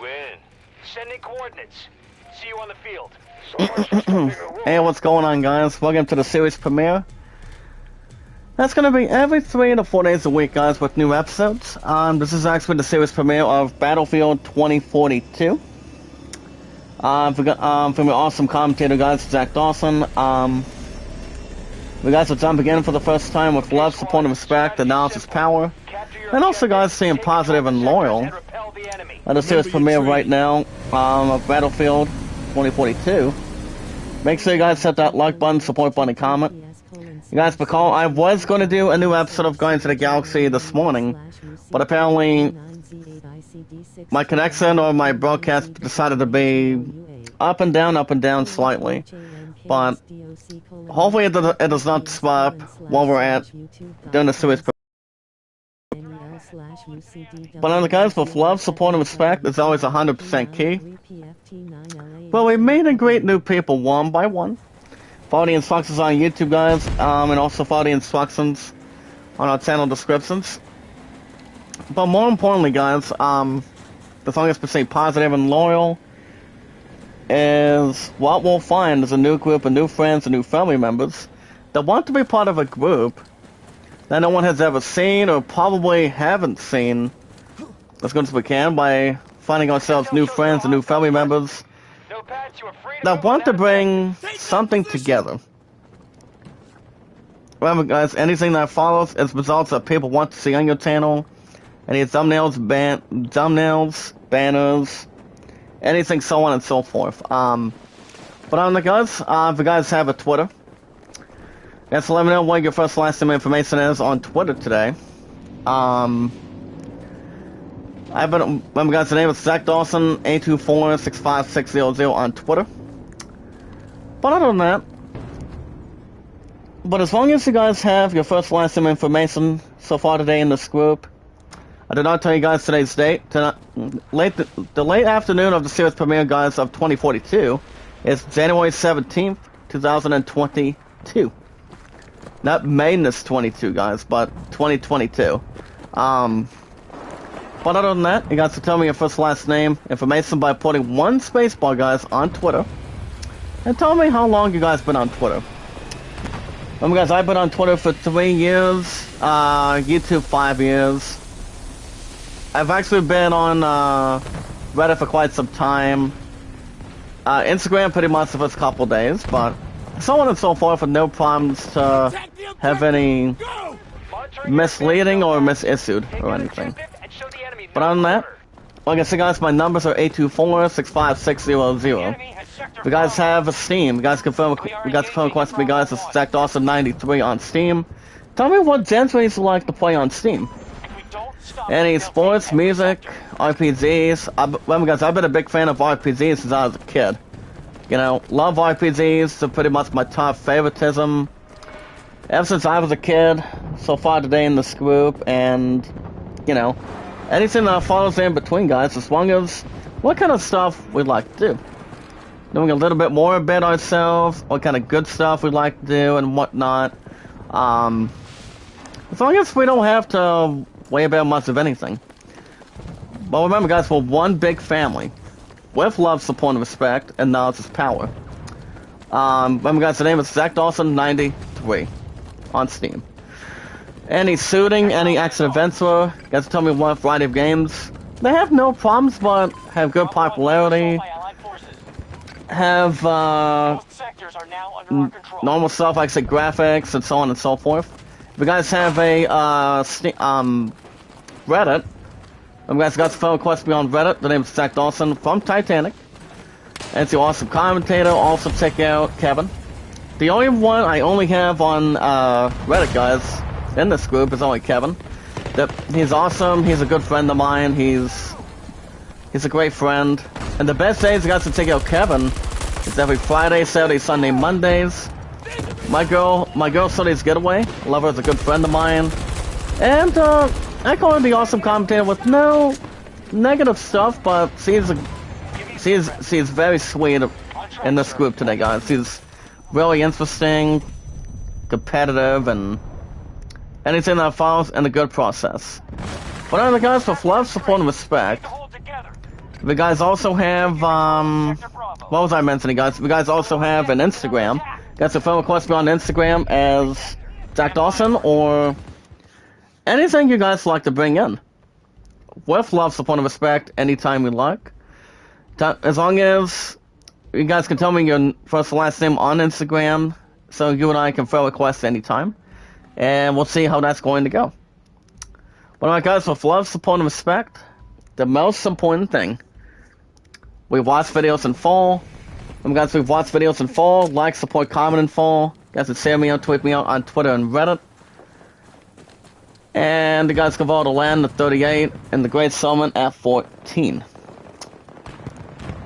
Win. Sending coordinates. See you on the field. Hey, what's going on, guys? Welcome to the series premiere. That's gonna be every 3 to 4 days a week, guys, with new episodes. This is actually the series premiere of Battlefield 2042. From the awesome commentator, guys, Zach Dawson. We guys are jumping in for the first time with love, support, and respect, the knowledge is power. And also, guys, staying positive and loyal. The series premiere right now of Battlefield 2042. Make sure you guys hit that like button, support button, and comment. You guys recall, I was going to do a new episode of Guardians of the Galaxy this morning, but apparently my connection or my broadcast decided to be up and down slightly. But hopefully it does not stop while we're at doing the series. But on the guys, with love, support, and respect, it's always 100% key. Well, we made a great new people one by one. Follow the instructions on YouTube, guys, and also follow the instructions on our channel descriptions. But more importantly, guys, the song is to stay positive and loyal is what we'll find is a new group of new friends and new family members that want to be part of a group that no one has ever seen or probably haven't seen as good as we can by finding ourselves new friends and new family members that want to bring something together. Remember, guys, anything that follows is results that people want to see on your channel. Any thumbnails, banners, anything, so on and so forth. But on the guys, if you guys have a Twitter, let's let me know what your first last name information is on Twitter today. Remember, guys, the name is Zach Dawson, 824-65600 on Twitter. But other than that, but as long as you guys have your first last name information so far today in this group, I did not tell you guys today's date. The late afternoon of the series premiere, guys, of 2042 is January 17th, 2022. Not Madness 22, guys, but 2022. But other than that, you guys can tell me your first last name information by putting one spacebar, guys, on Twitter. And tell me how long you guys been on Twitter. Remember, guys, I've been on Twitter for 3 years, YouTube 5 years. I've actually been on Reddit for quite some time. Instagram pretty much the first couple days, but so on and so forth, with no problems to have any misleading or misissued or anything. But other than that, like I said, guys, my numbers are 824-65600. If you guys have a Steam, you guys confirm request me, guys, it's Zach Dawson 93 on Steam. Tell me what genres you like to play on Steam. Any sports, music, RPGs. Remember, guys, I've been a big fan of RPGs since I was a kid. You know, love RPGs, they're pretty much my top favoritism. Ever since I was a kid, so far today in this group, and, you know, anything that follows in between, guys, as long as what kind of stuff we'd like to do. Doing a little bit more about ourselves, what kind of good stuff we'd like to do, and whatnot. As long as we don't have to worry about much of anything. But remember, guys, we're one big family. With love, support, and respect, and knowledge is power. Remember, guys, the name is Zach Dawson 93 on Steam. Any shooting, any action adventure, guys tell me what variety of games. They have no problems, but have good popularity. Have normal stuff like, say, graphics and so on and so forth. If you guys have a Reddit, you guys got some request me on Reddit. The name is Zach Dawson from Titanic. And it's the awesome commentator. Also check out Kevin. The only one I only have on Reddit, guys, in this group is only Kevin. He's awesome. He's a good friend of mine. He's a great friend. And the best days you guys can check out Kevin is every Friday, Saturday, Sunday, Mondays. My girl Sunday's Getaway. Love her as a good friend of mine. And I call her the awesome commentator with no negative stuff, but she's very sweet in this group today, guys. She's really interesting, competitive, and anything that follows in a good process. But other guys, with love, support, and respect, We guys also have, what was I mentioning, guys? We guys also have an Instagram. Guys, a friend request me on Instagram as Zach Dawson, or anything you guys like to bring in. With love, support, and respect, anytime you like. As long as you guys can tell me your first and last name on Instagram, so you and I can throw requests anytime. And we'll see how that's going to go. But alright guys, with love, support, and respect, the most important thing, we watch videos in full. And guys, we've watched videos in full, like, support, comment in full. You guys can share me out, tweet me out on Twitter and Reddit. And you guys can vote to land at 38 and the Great Summon at 14.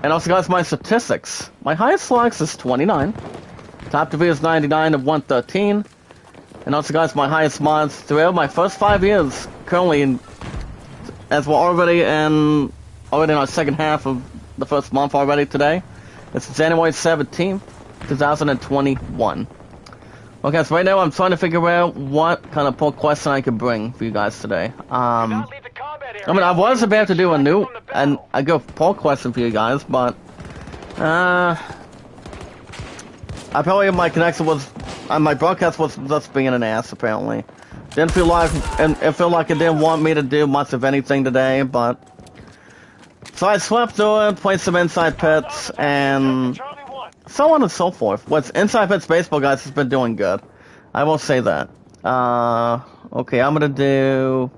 And also guys, my statistics. My highest likes is 29. Top to be is 99 and 113. And also guys, my highest mods throughout my first 5 years, currently, as we're already in our second half of the first month already today. It's January 17th, 2021. Okay, so right now I'm trying to figure out what kind of poll question I can bring for you guys today. I mean, I was about to do a good poll question for you guys, but my connection was, my broadcast was just being an ass apparently. Didn't feel like, and it felt like it didn't want me to do much of anything today, but so I swept through it, played some Inside Pits, and so on and so forth. What's Inside Pits Baseball, guys, has been doing good. I will say that. Okay, I'm gonna do...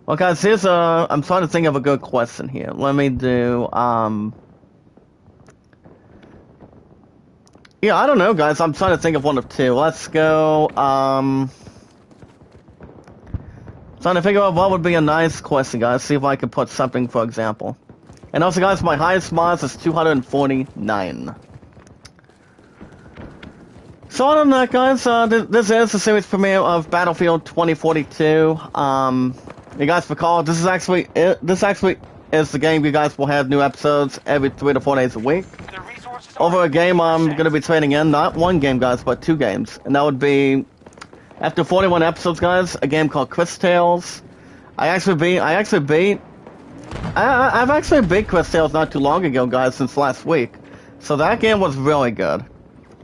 Well, guys, I'm trying to think of a good question here. Let me do, yeah, I don't know, guys. I'm trying to think of one of two. Let's go, trying to figure out what would be a nice question, guys. See if I can put something, for example. And also, guys, my highest mods is 249. So other than that, guys, this is the series premiere of Battlefield 2042. You guys recall, this actually is the game you guys will have new episodes every 3 to 4 days a week. Over a game I'm going to be trading in, not one game, guys, but 2 games. And that would be, after 41 episodes, guys, a game called Chris Tales. I've actually beat Chris Tales not too long ago, guys, since last week. So that game was really good.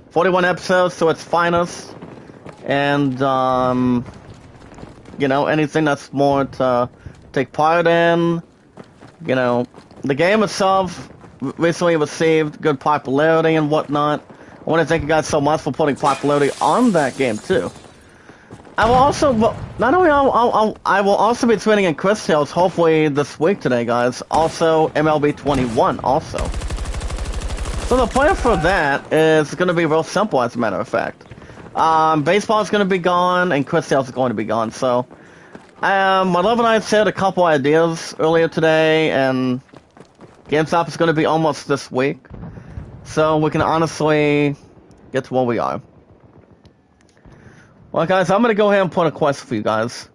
41 episodes to its finest. And, you know, anything that's more to take part in. You know, the game itself recently received good popularity and whatnot. I want to thank you guys so much for putting popularity on that game, too. I will also, not only I will also be tweeting in Chris Tales hopefully this week today, guys. Also, MLB 21, also. So the plan for that is going to be real simple, as a matter of fact. Baseball is going to be gone, and Chris Tales is going to be gone, so... my love and I shared a couple ideas earlier today, and GameStop is going to be almost this week. So we can honestly get to where we are. Well, guys, I'm going to go ahead and put a question for you guys.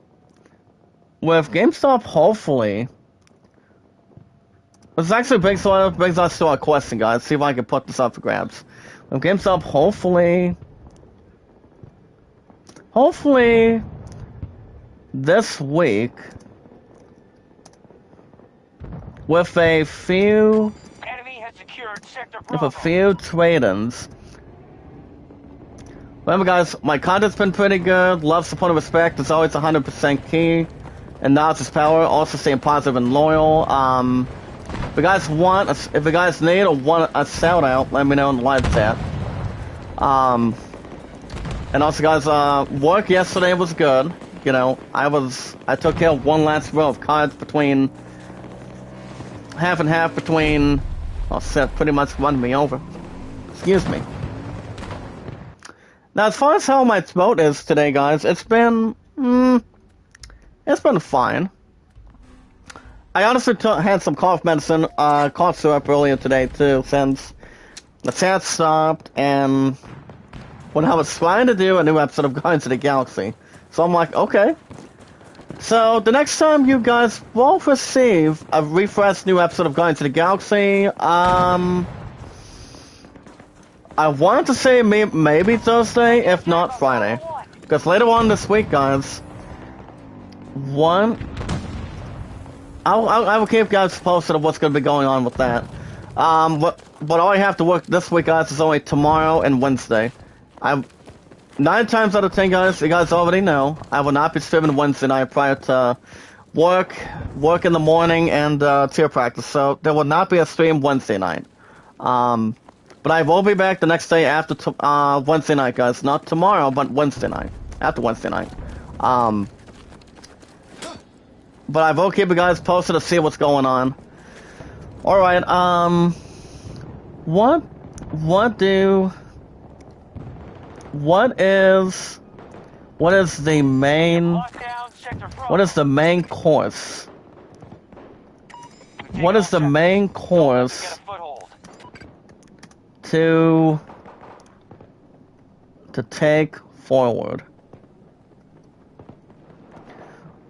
With GameStop, hopefully... This actually brings us to our question, guys. See if I can put this up for grabs. With GameStop, hopefully... this week... With a few trade-ins. Remember, guys, my content's been pretty good. Love, support, and respect is always 100% key. And knowledge is power. Also staying positive and loyal. If you guys need or want a shout out, let me know in the live chat. And also, guys, work yesterday was good. You know, I took care of one last row of cards between half and half between. Oh, Seth pretty much run me over. Excuse me. Now, as far as how my throat is today, guys, it's been fine. I honestly had some cough medicine, cough syrup earlier today too, since the chat stopped, and when I was trying to do a new episode of Guardians of the Galaxy, so I'm like, okay. So the next time you guys will receive a refreshed new episode of Guardians of the Galaxy, I wanted to say maybe Thursday, if not Friday. Because later on this week, guys, I will keep you guys posted of what's going to be going on with that. But all I have to work this week, guys, is only tomorrow and Wednesday. 9 times out of 10, guys, you guys already know, I will not be streaming Wednesday night prior to work in the morning, and cheer practice. So there will not be a stream Wednesday night. But I will be back the next day after Wednesday night, guys. Not tomorrow, but Wednesday night. After Wednesday night. But I will keep you guys posted to see what's going on. Alright, what is the main course? What is the main course to take forward?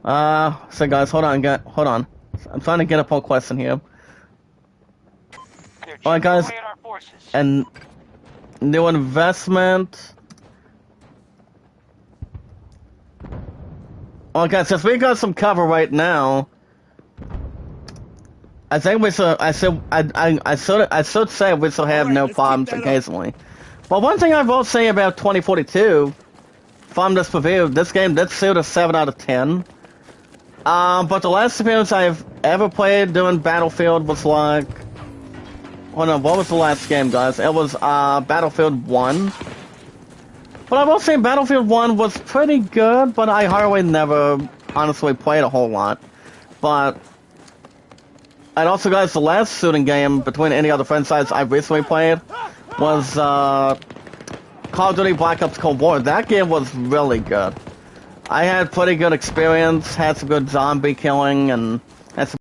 So guys, hold on. I'm trying to get a poll question here. Alright guys, and new investment. Alright guys, since we got some cover right now, I think we should, I should say we should have no problems occasionally. But one thing I will say about 2042, from this review, this game did suit a 7 out of 10. But the last experience I've ever played doing Battlefield was like... Hold on, what was the last game, guys? It was, Battlefield 1. But I will say Battlefield 1 was pretty good, but I hardly never honestly played a whole lot. But... And also, guys, the last shooting game between any other franchise I recently played was, Call of Duty Black Ops Cold War. That game was really good. I had pretty good experience, had some good zombie killing, and had some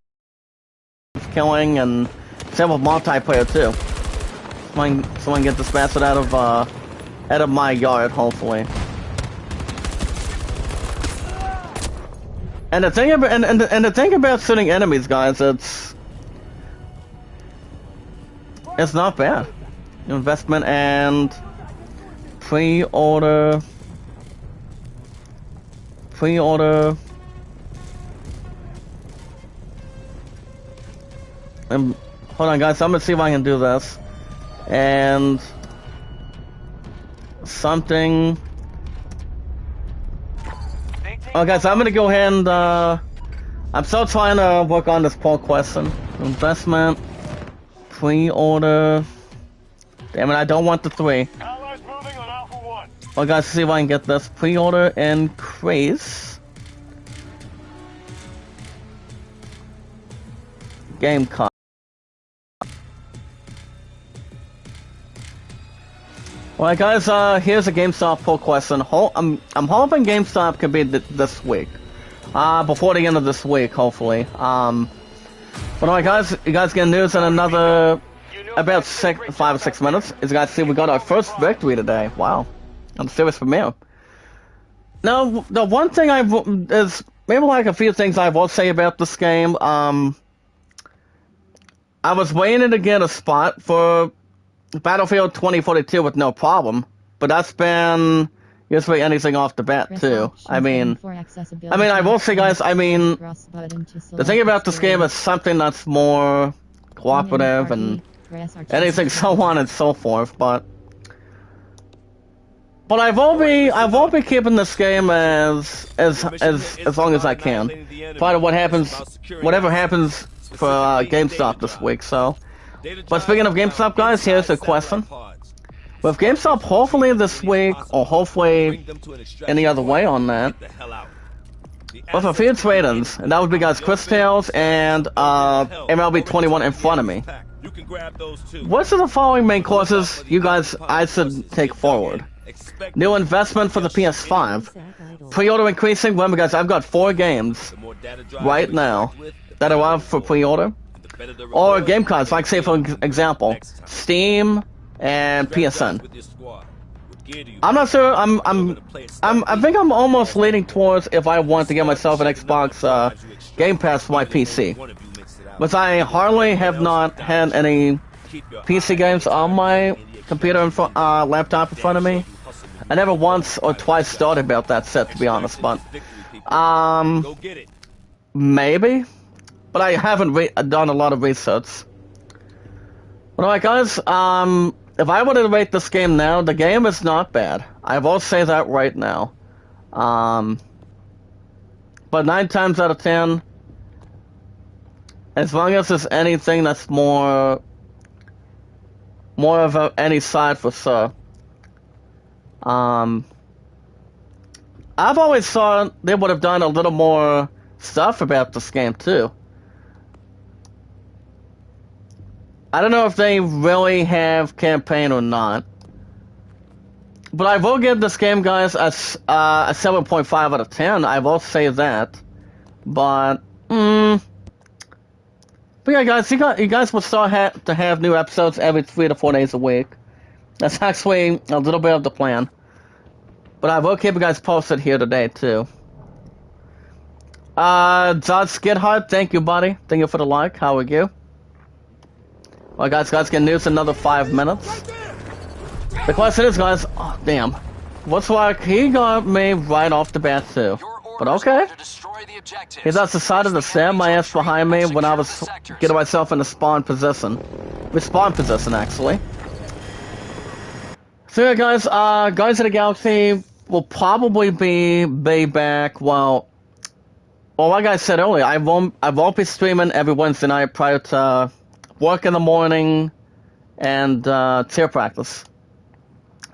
killing, and same with multiplayer too. Someone get this bastard out of my yard, hopefully. And the thing about and the thing about shooting enemies, guys, it's not bad. Investment and pre-order. Hold on, guys. I'm gonna see if I can do this. And something. Oh, guys, I'm gonna go ahead and. I'm still trying to work on this poll question. Investment, pre-order. Damn it! I don't want the 3. Allies moving on Alpha 1. Oh, guys, see if I can get this. Pre-order increase. Game cost. Alright, guys, here's a GameStop poll question. I'm hoping GameStop could be this week. Before the end of this week, hopefully. But alright, guys, you guys get news in another about 5 or 6 minutes. As you guys see, we got our first victory today. Wow. I'm serious from here. Now, the one thing is maybe like a few things I will say about this game. I was waiting to get a spot for Battlefield 2042 with no problem, but that's been usually anything off the bat too. I mean, I will say, guys, the thing about this game is something that's more cooperative and anything so on and so forth, but I won't be keeping this game as long as I can. Part of whatever happens for GameStop this week. So, but speaking of GameStop, guys, here's a question: with GameStop hopefully this week, or hopefully any other way on that, with a few trade-ins, and that would be, guys, Chris Tales and MLB 21 in front of me. What's the following main courses you guys I should take forward? New investment for the PS5. Pre-order increasing. Remember, guys, I've got 4 games right now that are up for pre-order. Or game cards, like say for example, Steam and PSN. I'm not sure. I think I'm almost leaning towards if I want to get myself an Xbox Game Pass for my PC. But I hardly have not had any PC games on my computer and laptop in front of me. I never once or twice thought about that set, to be honest, but maybe but I haven't done a lot of research. But alright guys, if I were to rate this game now, the game is not bad. I will say that right now. But 9 times out of 10, as long as there's anything that's more of any side for sure. I've always thought they would have done a little more stuff about this game too. I don't know if they really have campaign or not. But I will give this game, guys, a 7.5 out of 10. I will say that. But yeah, guys, you guys will start to have new episodes every 3 to 4 days a week. That's actually a little bit of the plan. But I will keep you guys posted here today, too. Zod Skidhard, thank you, buddy. Thank you for the like. How are you? Well, guys, get news in another 5 minutes. The question is, guys, oh, damn. Looks like he got me right off the bat, too. But okay. He just decided to stand my ass behind me when I was getting myself in the spawn position. Respawn position, actually. So yeah, guys, Guardians of the Galaxy will probably be back, well, like I said earlier, I won't be streaming every Wednesday night prior to work in the morning and cheer practice.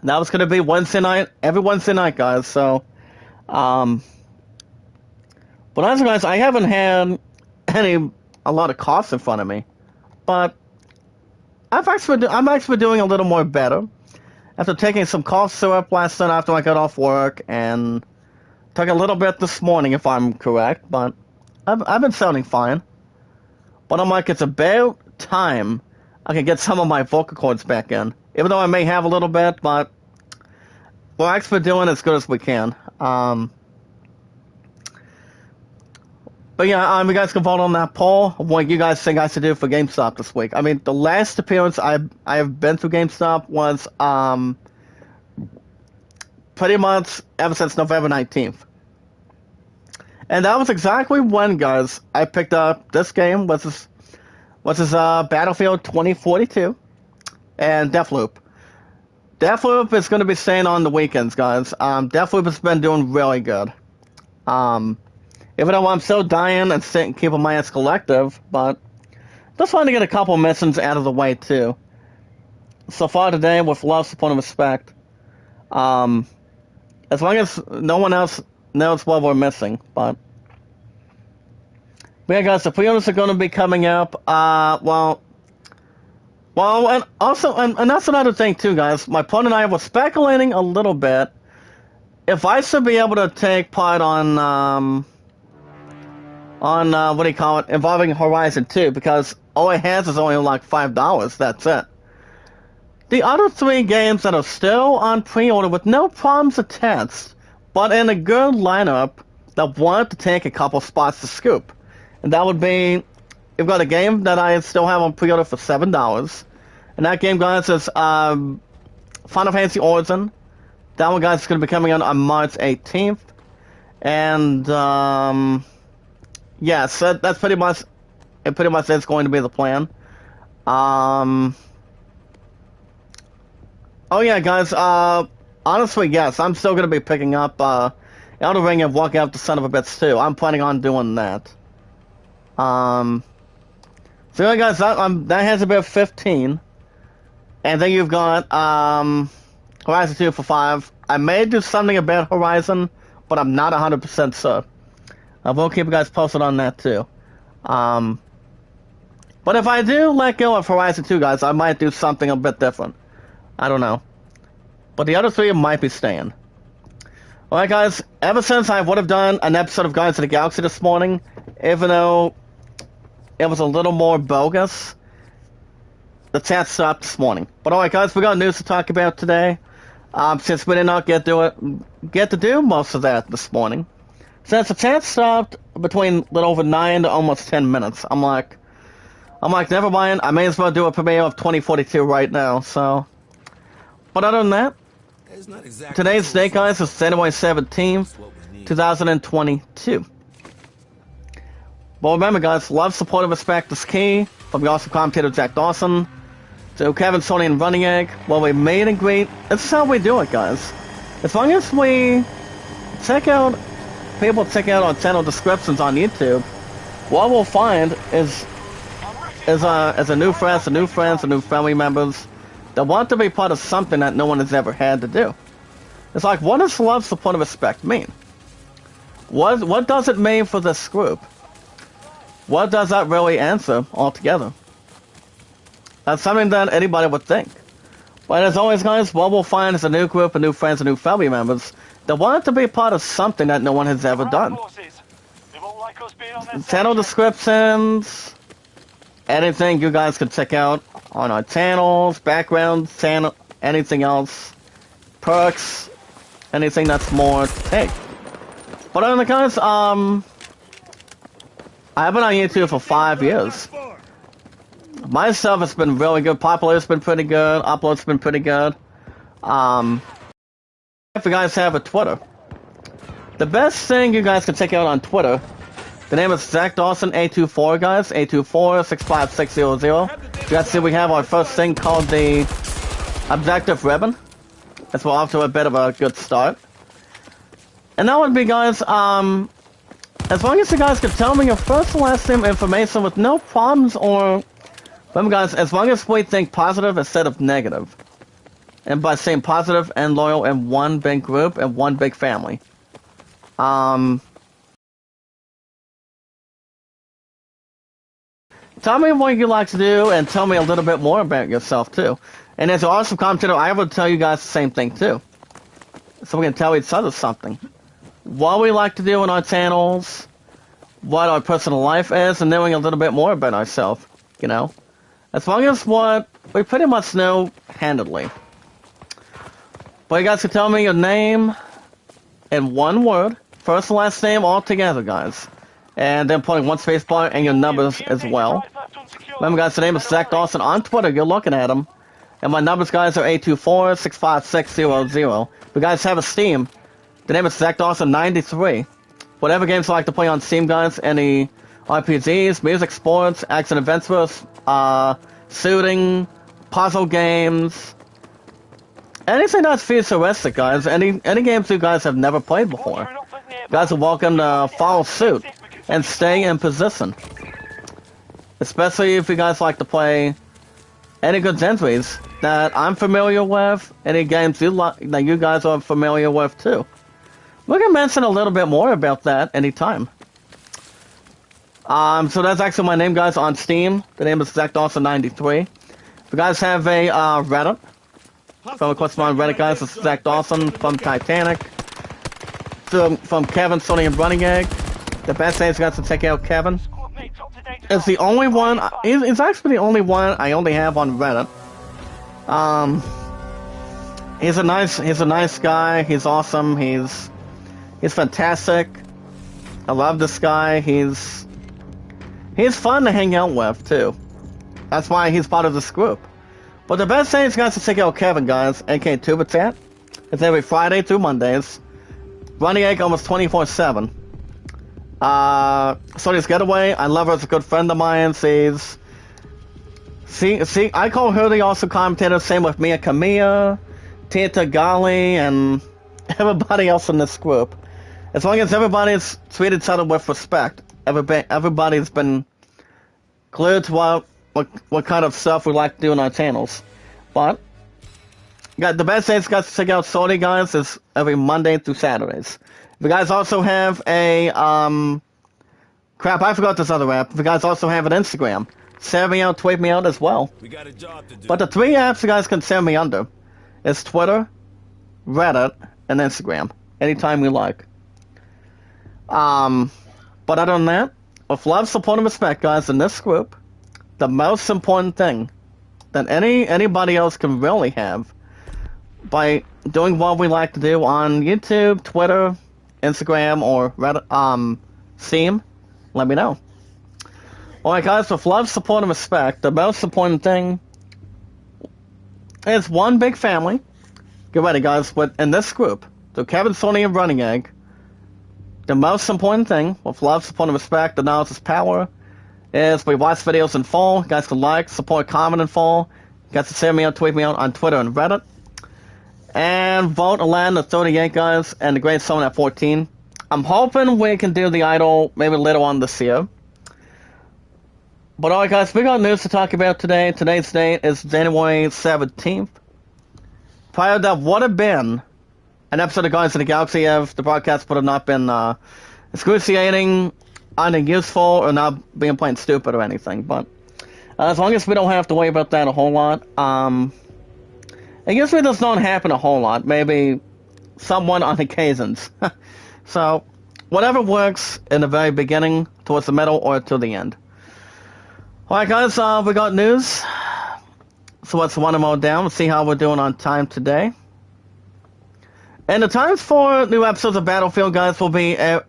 That was going to be Wednesday night, every Wednesday night, guys, so, but honestly, guys, I haven't had a lot of costs in front of me, but I'm actually doing a little more better. After taking some cough syrup last night after I got off work, and took a little bit this morning, if I'm correct, but I've been sounding fine. But I'm like, it's about time I can get some of my vocal cords back in. Even though I may have a little bit, but we're actually doing as good as we can. But yeah, you guys can vote on that poll. What you guys think I should do for GameStop this week? I mean, the last appearance I've been through GameStop was pretty much ever since November 19th. And that was exactly when, guys, I picked up this game, which is Battlefield 2042 and Deathloop. Deathloop is going to be staying on the weekends, guys. Deathloop has been doing really good. Even though I'm still dying and keeping my ass collective, but just wanted to get a couple missions out of the way, too. So far today, with love, support, and respect. As long as no one else knows what we're missing, but yeah, guys, the pre-orders are going to be coming up, well, and also, and that's another thing, too, guys. My opponent and I were speculating a little bit if I should be able to take part on what do you call it, involving Horizon 2, because all it has is only like $5, that's it. The other 3 games that are still on pre-order with no problems attached, but in a good lineup that want to take a couple spots to scoop. And that would be, you've got a game that I still have on pre-order for $7, and that game, guys, is Final Fantasy Origin. That one, guys, is going to be coming out on March 18th, and yes, that's pretty much is going to be the plan. Oh yeah, guys, honestly, yes, I'm still going to be picking up Elden Ring and walking out the son of a bitch too. I'm planning on doing that. So yeah, guys, that has about 15. And then you've got Horizon 2 for 5. I may do something about Horizon, but I'm not 100% sure. I will keep you guys posted on that too. But if I do let go of Horizon 2, guys, I might do something a bit different. I don't know. But the other 3 might be staying. Alright, guys, ever since I would have done an episode of Guardians of the Galaxy this morning, even though it was a little more bogus, the chat stopped this morning. But alright, guys, we got news to talk about today. Since we did not get to do most of that this morning. Since the chat stopped between a little over 9 to almost 10 minutes, I'm like, never mind, I may as well do a premiere of 2042 right now, so. But other than that, today's date, guys, is January 17th, 2022. But remember, guys, love, support, and respect is key. From the awesome commentator Jack Dawson to Kevin, Sony, and Running Egg. Well, we made and greet. This is how we do it, guys. As long as we check out, people check out our channel descriptions on YouTube, what we'll find is a new friends, and new family members that want to be part of something that no one has ever had to do. It's like, what does love, support, and respect mean? What does it mean for this group? What does that really answer altogether? That's something that anybody would think. But as always, guys, what we'll find is a new group of new friends and new family members that want to be part of something that no one has ever done. Channel descriptions, anything you guys can check out on our channels, backgrounds, channel, anything else, perks, anything that's more to take. But other than that, guys, I've been on YouTube for 5 years. My stuff has been really good. Popular's been pretty good. Upload's been pretty good. If you guys have a Twitter, the best thing you guys can check out on Twitter, the name is Zach Dawson 824, guys. 824-65600. You guys see we have our first thing called the Objective Ribbon. As we're off to a bit of a good start. And that would be, guys, as long as you guys can tell me your first and last name information with no problems, or remember, guys, as long as we think positive instead of negative. And by saying positive and loyal in one big group and one big family. Tell me what you like to do, and tell me a little bit more about yourself, too. And as an awesome commentator, I would tell you guys the same thing, too. So we can tell each other something. What we like to do on our channels, what our personal life is, and knowing a little bit more about ourselves, you know? As long as what we pretty much know handedly. But you guys can tell me your name in one word, first and last name all together, guys. And then putting one space bar and your numbers as well. Remember, guys, the name is Zach Dawson on Twitter. You're looking at him. And my numbers, guys, are 824-65600. If you guys have a Steam, the name is Zach Dawson 93. Whatever games you like to play on Steam, guys, any RPGs, music, sports, action adventures, shooting, puzzle games, anything that's futuristic, guys, any games you guys have never played before. You guys are welcome to follow suit and stay in position. Especially if you guys like to play any good entries that I'm familiar with, any games that you guys are familiar with too. We can mention a little bit more about that anytime. So that's actually my name, guys, on Steam. The name is Zach Dawson 93. If you guys have a Reddit, from a question on Reddit, guys, it's Zach Dawson from Titanic. From Kevin, Sony, and Running Egg. The best thing is, guys, to check out Kevin. It's the only one. It's actually the only one I only have on Reddit. He's a nice guy. He's awesome. He's fantastic. I love this guy. He's fun to hang out with too. That's why he's part of this group. But the best thing is, guys, to check out Kevin, guys, aka Tuba Chat. It's every Friday through Mondays. Running Egg almost 24/7. Sonny's Getaway, I love her as a good friend of mine. See, I call her the awesome commentator. Same with Mia Camilla, Tita Gali, and everybody else in this group. As long as everybody's treated each other with respect, everybody's been clear to what kind of stuff we like to do on our channels. But the best days, guys, to check out Sony, guys, is every Monday through Saturdays. If you guys also have a crap, I forgot this other app. If you guys also have an Instagram, send me out, tweet me out as well. We got a job to do. But the 3 apps you guys can send me under is Twitter, Reddit, and Instagram. Anytime you like. But other than that, with love, support, and respect, guys, in this group, the most important thing that anybody else can really have by doing what we like to do on YouTube, Twitter, Instagram, or Reddit, Steam, let me know. Alright, guys, with love, support, and respect, the most important thing is one big family. Get ready, guys, in this group, so Kevin, Sony, and Running Egg, the most important thing, with love, support, and respect, the knowledge is power, is we watch videos in full. You guys can like, support, comment in full. You guys can share me out, tweet me out on Twitter and Reddit. And vote Aladdin at 38, guys, and the Great Summon at 14. I'm hoping we can do the idol maybe later on this year. But alright, guys, we got news to talk about today. Today's date is January 17th. Prior to that would have been an episode of Guardians of the Galaxy if the broadcast would have not been excruciating, unuseful, or not being plain stupid or anything. But as long as we don't have to worry about that a whole lot, it usually does not happen a whole lot. Maybe someone on occasions. So, whatever works in the very beginning, towards the middle, or to the end. Alright, guys, we got news. So let's one them all down. Let's see how we're doing on time today. And the times for new episodes of Battlefield, guys, will be the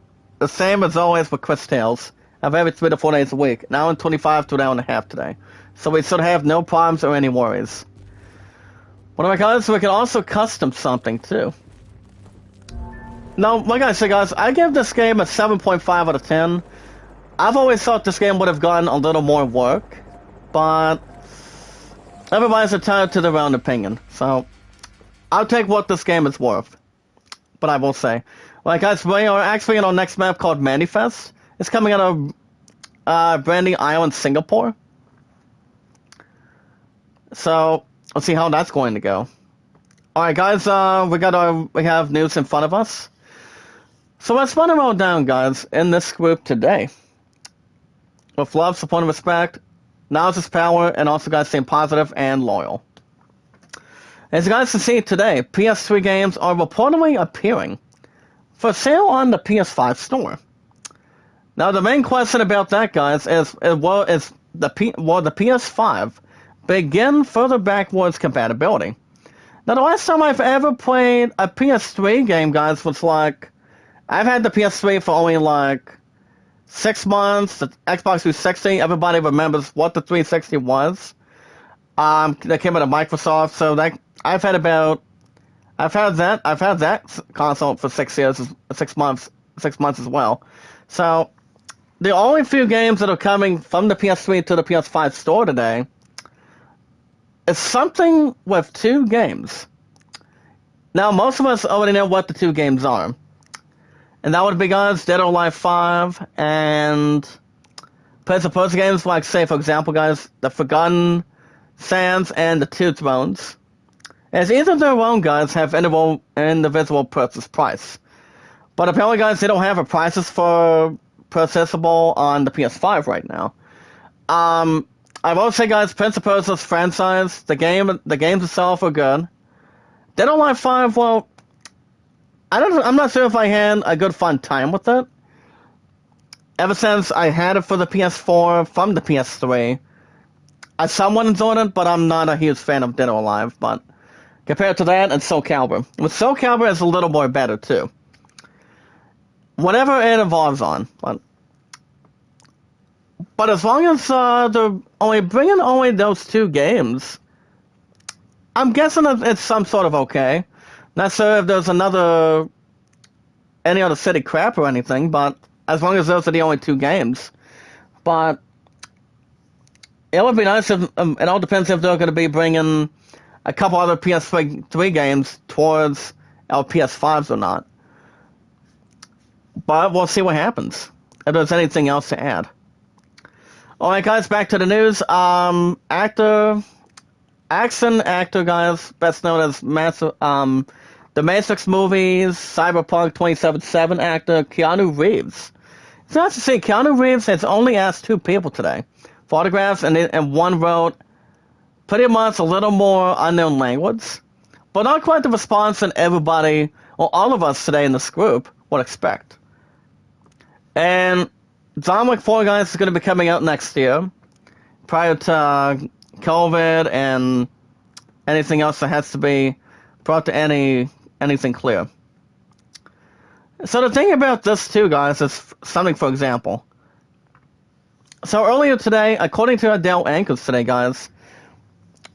same as always with Chris Tales. Of every 3 to 4 days a week. An hour and 25 to an hour and a half today. So we should have no problems or any worries. But alright, guys, we can also custom something, too. Now, like I said, guys, I give this game a 7.5 out of 10. I've always thought this game would have gotten a little more work, but everybody's entitled to their own opinion, so I'll take what this game is worth. But I will say, like, guys, we are actually in our next map called Manifest. It's coming out of Brandy Island, Singapore. So let's see how that's going to go. All right, guys, we have news in front of us. So let's run it all down, guys, in this group today. With love, support, and respect, knowledge is power, and also, guys, staying positive and loyal. As you guys can see today, PS3 games are reportedly appearing for sale on the PS5 store. Now, the main question about that, guys, is the PS5 begin further backwards compatibility? Now, the last time I've ever played a PS3 game, guys, was like, I've had the PS3 for only like 6 months. The Xbox 360, everybody remembers what the 360 was. That came out of Microsoft, so that I've had that console for 6 years, 6 months as well. So the only few games that are coming from the PS3 to the PS5 store today is something with 2 games. Now, most of us already know what the 2 games are. And that would be, guys, Dead or Alive 5 and Prince games like, say, for example, guys, The Forgotten Sands and The Two Thrones. As either of their own, guys, have individual purchase price. But apparently, guys, they don't have a prices for purchasable on the PS5 right now. I will say, guys, Prince of Persia's franchise, the games itself are good. Dead or Alive 5, well, I'm not sure if I had a good fun time with it. Ever since I had it for the PS4 from the PS3, I somewhat enjoyed it, but I'm not a huge fan of Dead or Alive. But compared to that, and Soul Calibur. With Soul Calibur, it's a little more better, too. Whatever it evolves on. But as long as they're only bringing those 2 games, I'm guessing that it's some sort of okay. Not sure if there's any other city crap or anything, but as long as those are the only 2 games. But it would be nice if, it all depends if they're going to be bringing a couple other PS3 games towards our PS5s or not. But we'll see what happens, if there's anything else to add. Alright, guys, back to the news. Action actor, guys, best known as the Matrix movies, Cyberpunk 2077 actor Keanu Reeves. It's nice to see Keanu Reeves has only asked 2 people today for autographs, and one wrote pretty much a little more unknown language, but not quite the response that everybody, or all of us today in this group, would expect. And John Wick 4, guys, is going to be coming out next year, prior to COVID and anything else that has to be brought to anything clear. So the thing about this too, guys, is something, for example. So earlier today, according to Adele Anchors today, guys,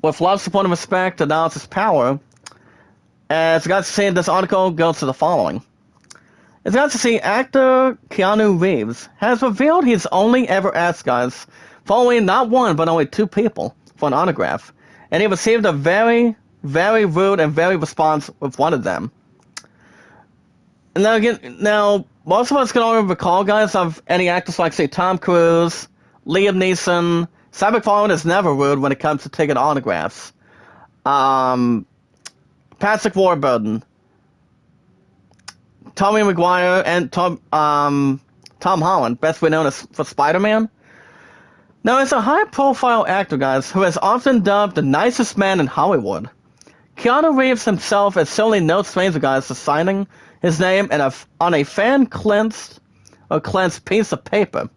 with love, support, and respect, the knowledge is power. As you guys see, this article goes to the following. It's got to see actor Keanu Reeves has revealed he's only ever asked guys, following not one but only two people, for an autograph, and he received a very, very rude and very response with one of them. And now most of us can only recall guys of any actors like say Tom Cruise, Liam Neeson. Seth MacFarlane is never rude when it comes to taking autographs. Patrick Warburton, Tommy Maguire, and Tom Holland, best known as for Spider-Man. Now, as a high-profile actor, guys, who is often dubbed the nicest man in Hollywood, Keanu Reeves himself is certainly no stranger, guys, to signing his name on a cleansed piece of paper.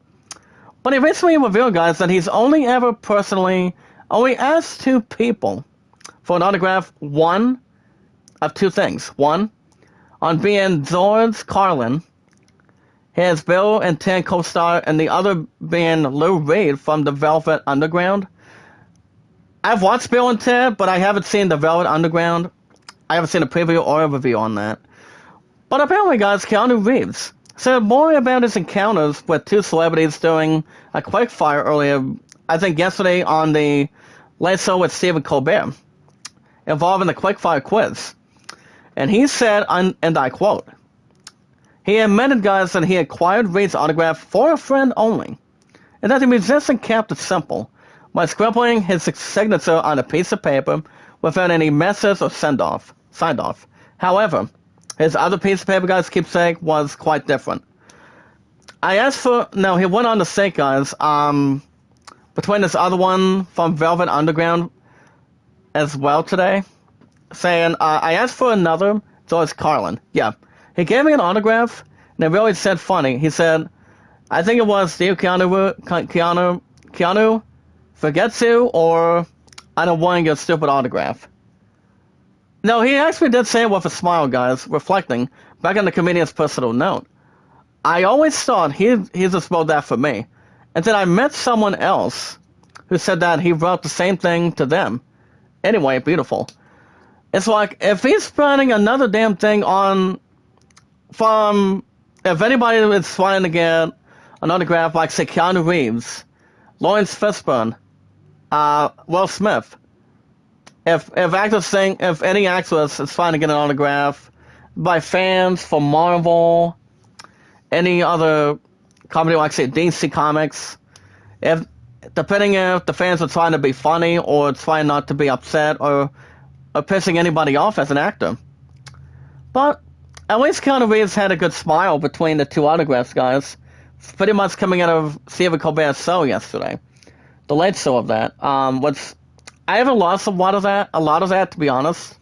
But he recently revealed, guys, that he's only asked two people for an autograph, one of two things. One, on being George Carlin, his Bill and Ted co-star, and the other being Lou Reed from the Velvet Underground. I've watched Bill and Ted, but I haven't seen the Velvet Underground. I haven't seen a preview or a review on that. But apparently, guys, Keanu Reeves said more about his encounters with two celebrities during a quickfire earlier, I think yesterday, on the Late Show with Stephen Colbert, involving the quickfire quiz. And he said, and I quote, he admitted, guys, that he acquired Reed's autograph for a friend only, and that the musician kept it simple by scribbling his signature on a piece of paper without any message or signed off. However, his other piece of paper, guys, keepsake, was quite different. He went on to say, guys, between this other one from Velvet Underground as well today, saying, I asked for another George Carlin. Yeah. He gave me an autograph, and it really said funny. He said, I think it was, dear Keanu, forget to, or I don't want your stupid autograph. No, he actually did say it with a smile, guys, reflecting back on the comedian's personal note. I always thought he just wrote that for me. And then I met someone else who said that he wrote the same thing to them. Anyway, beautiful. It's like, if he's spreading another damn thing if anybody is trying to get an autograph like, say, Keanu Reeves, Lawrence Fishburne, Will Smith, if any actress is trying to get an autograph by fans for Marvel, any other company like, say, DC Comics, depending if the fans are trying to be funny or trying not to be upset or pissing anybody off as an actor. But at least Keanu Reeves had a good smile between the two autographs, guys. Pretty much coming out of Stephen Colbert's show yesterday. The late show of that. I haven't lost a lot of that, to be honest.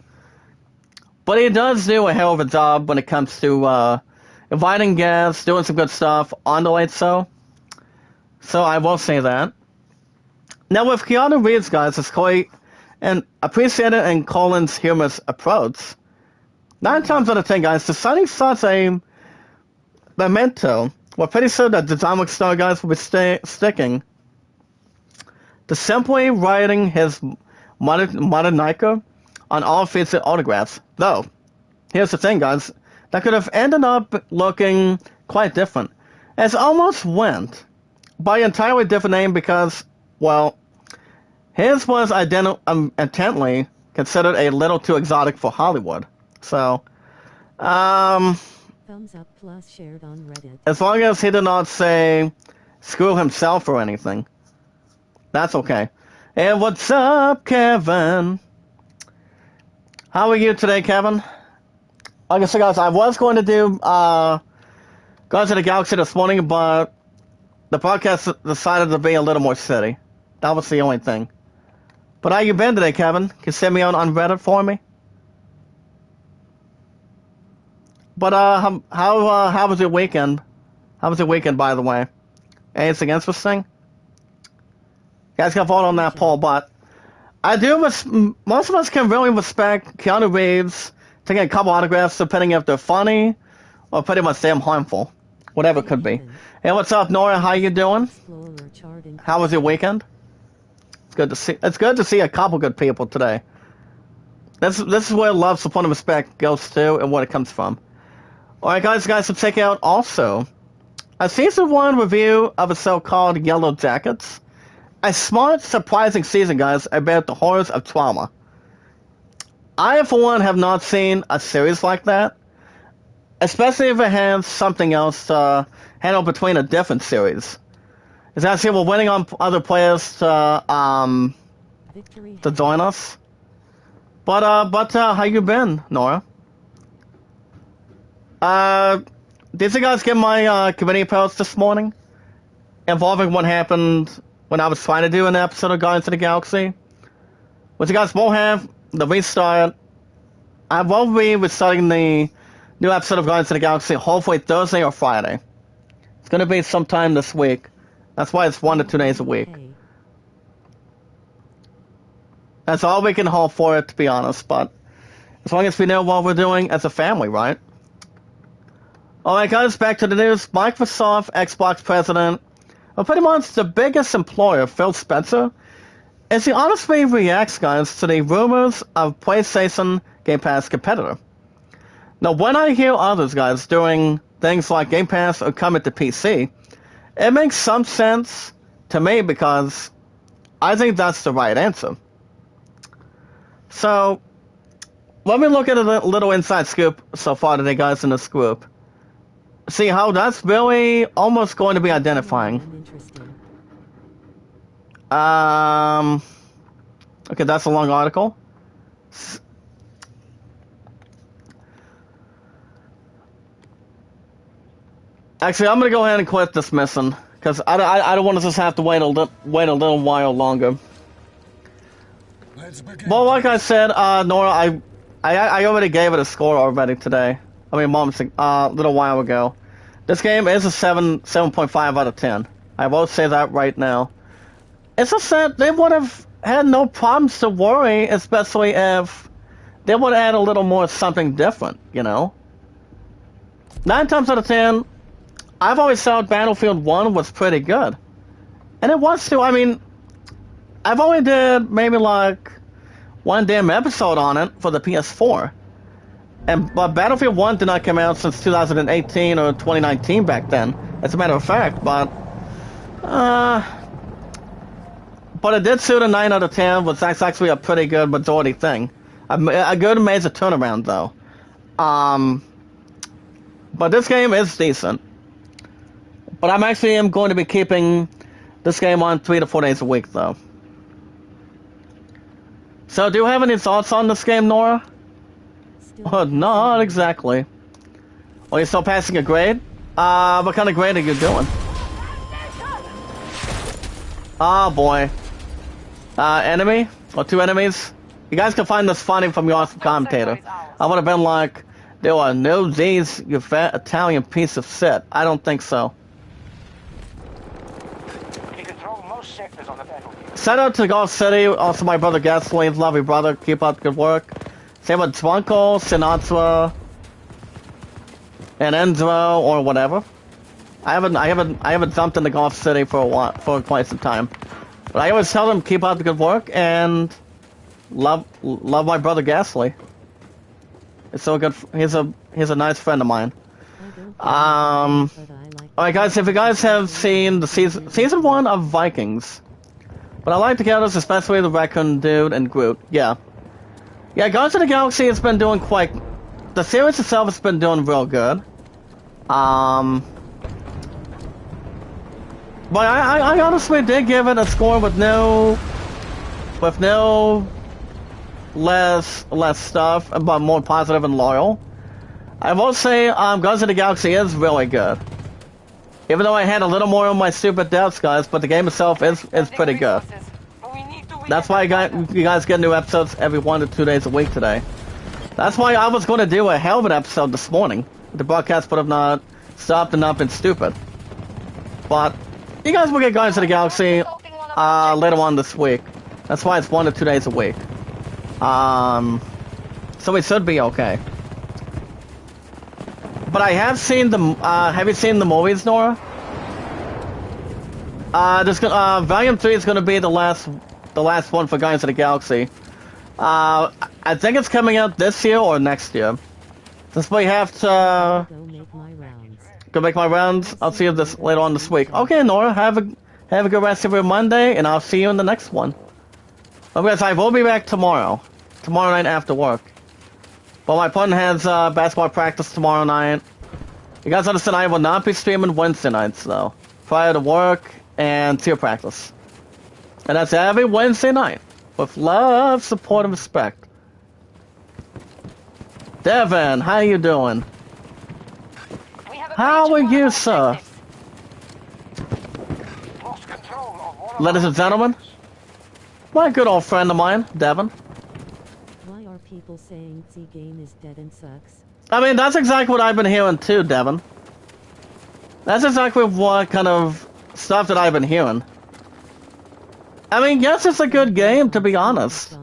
But he does do a hell of a job when it comes to inviting guests, doing some good stuff on the late show. So I will say that. Now with Keanu Reeves, guys, it's quite and appreciated in Colin's humorous approach. 9 times out of 10, guys, deciding such a memento, we're pretty sure that the John Wick star, guys, will be sticking to simply writing his Mononica on all featured autographs. Though, here's the thing, guys, that could have ended up looking quite different. It almost went by an entirely different name because, well, his was intently considered a little too exotic for Hollywood. So, thumbs up plus shared on Reddit. As long as he did not say screw himself or anything, that's okay. And what's up, Kevin? How are you today, Kevin? Like I said, guys, I was going to do Guardians of the Galaxy this morning, but the podcast decided to be a little more steady. That was the only thing. But how you been today, Kevin? Can you send me on Reddit for me? But how was your weekend? How was your weekend, by the way? Anything interesting? You guys can vote on that poll, but I do. Most of us can really respect Keanu Reeves taking a couple autographs, depending if they're funny or pretty much damn harmful, whatever it could be. Hey, what's up, Nora? How you doing? How was your weekend? It's good to see. It's good to see a couple good people today. This is where love, support, and respect goes to, and what it comes from. Alright guys, so check out also a Season 1 review of a show called Yellow Jackets. A smart, surprising season, guys, about the horrors of trauma. I, for one, have not seen a series like that, especially if it has something else to handle between a different series. It's actually we're waiting on other players to Victory. join us. But how you been, Nora? Did you guys get my committee post this morning involving what happened when I was trying to do an episode of Guardians of the Galaxy? What you guys will have the restart. I will be restarting the new episode of Guardians of the Galaxy hopefully Thursday or Friday. It's gonna be sometime this week. That's why it's 1 to 2 days a week. Okay. That's all we can hope for it, to be honest, but as long as we know what we're doing as a family, right? Alright guys, back to the news. Microsoft Xbox president, well, pretty much the biggest employer, Phil Spencer, as he honestly reacts, guys, to the rumors of PlayStation Game Pass competitor. Now, when I hear others, guys, doing things like Game Pass or coming to PC, it makes some sense to me because I think that's the right answer. So, let me look at a little inside scoop so far today, guys, in this group. See how that's really almost going to be identifying. I'm interested. Okay, that's a long article. Actually, I'm gonna go ahead and quit dismissing because I don't want to just have to wait a little while longer. Well, like I said, Nora, I already gave it a score already today. I mean, a little while ago. This game is a 7.5 out of 10. I will say that right now. It's just that they would have had no problems to worry, especially if they would add a little more something different, you know? 9 times out of 10, I've always thought Battlefield 1 was pretty good. And it was too. I mean, I've only did maybe like one damn episode on it for the PS4. But Battlefield 1 did not come out since 2018 or 2019 back then, as a matter of fact, but it did suit a 9 out of 10, which that's actually a pretty good majority thing. A good major turnaround, though. But this game is decent. But I'm actually going to be keeping this game on 3 to 4 days a week, though. So, do you have any thoughts on this game, Nora? Still Not exactly. Oh, you're still passing a grade? What kind of grade are you doing? Oh boy. Enemy? Or 2 enemies? You guys can find this funny from your awesome commentator. I would have been like, there are no Z's, you fat Italian piece of shit. I don't think so. You control most sectors on the battlefield. Shout out to Golf City, also my brother Gasoline's lovely brother. Keep up good work. Same with Zwanko, Sinatra, and Enzo, or whatever. I haven't jumped into Golf City for a while, for quite some time. But I always tell them keep up the good work and love my brother Gasly. It's so good. He's a nice friend of mine. Alright guys, if you guys have seen the season 1 of Vikings, but I like the characters, especially the Raccoon Dude and Groot. Yeah, Guardians of the Galaxy has been doing quite. The series itself has been doing real good. But I honestly did give it a score with no less stuff, but more positive and loyal. I will say, Guardians of the Galaxy is really good. Even though I had a little more of my stupid doubts, guys, but the game itself is pretty good. That's why you guys get new episodes every 1 to 2 days a week today. That's why I was going to do a hell of an episode this morning. The broadcast would have not stopped and not been stupid. But you guys will get Guardians of the Galaxy later on this week. That's why it's 1 to 2 days a week. So it should be okay. But I have seen the. Have you seen the movies, Nora? Volume 3 is going to be the last one for Guardians of the Galaxy. I think it's coming out this year or next year. Since we have to go make my rounds. I'll see you this later on this week. Okay, Nora, have a good rest of your Monday, and I'll see you in the next one. Okay, I will be back tomorrow night after work. But my partner has basketball practice tomorrow night. You guys understand I will not be streaming Wednesday nights though, prior to work and to your practice. And that's every Wednesday night, with love, support, and respect. Devin, how you doing? How are you, sir? Ladies and gentlemen, my good old friend of mine, Devin. Why are people saying Z game is dead and sucks? I mean, that's exactly what I've been hearing too, Devin. That's exactly what kind of stuff that I've been hearing. I mean, yes, it's a good game, to be honest.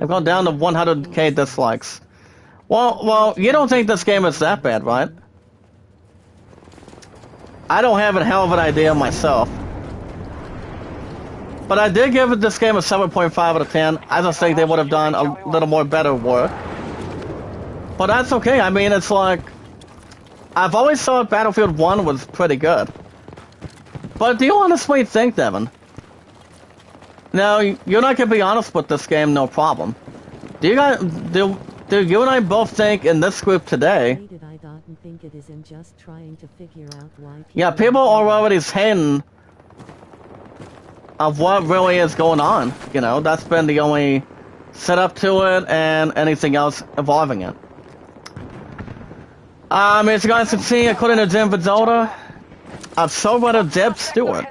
I've gone down to 100k dislikes. Well, you don't think this game is that bad, right? I don't have a hell of an idea myself. But I did give this game a 7.5 out of 10. I just think they would have done a little more better work. But that's okay. I mean, it's like, I've always thought Battlefield 1 was pretty good. But do you honestly think, Devin? Now, you're not gonna be honest with this game, no problem. Do you guys, do you and I both think in this group today? Think it is in just trying to figure out why Yeah, people are already saying of what really is going on. You know, that's been the only setup to it, and anything else involving it. As you guys can see, according to Jim Vizzola, I've sold by Jeb Stewart.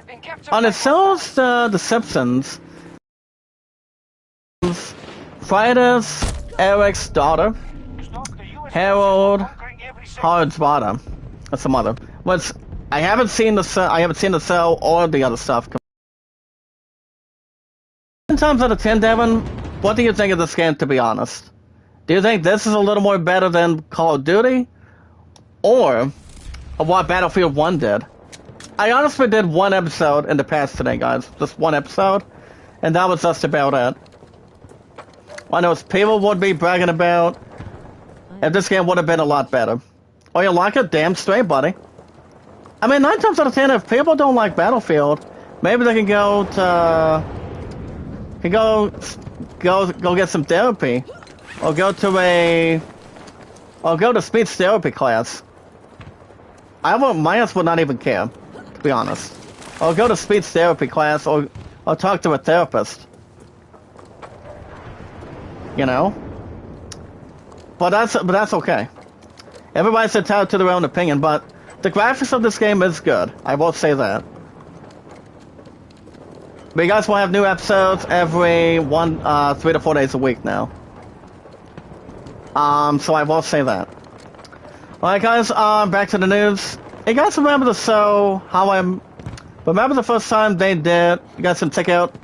On it sells The Simpsons, Frida's Eric's daughter, Harold Hard's bottom. That's some other. I haven't seen the cell or the other stuff. 10 times out of 10, Devin, what do you think of this game, to be honest? Do you think this is a little more better than Call of Duty? Or what Battlefield 1 did? I honestly did one episode in the past today, guys. Just one episode. And that was just about it. I know people would be bragging about if this game would have been a lot better. Oh, you like it? Damn straight, buddy. I mean, 9 times out of 10, if people don't like Battlefield, maybe they can go to... go get some therapy. Or go to speech therapy class. My ass would not even care, to be honest. Or go to speech therapy class, or talk to a therapist. You know? But that's okay. Everybody's entitled to their own opinion, but the graphics of this game is good. I will say that. But you guys will have new episodes every 3 to 4 days a week now. So I will say that. Alright guys, back to the news. You guys remember remember the first time they did, you guys can check out,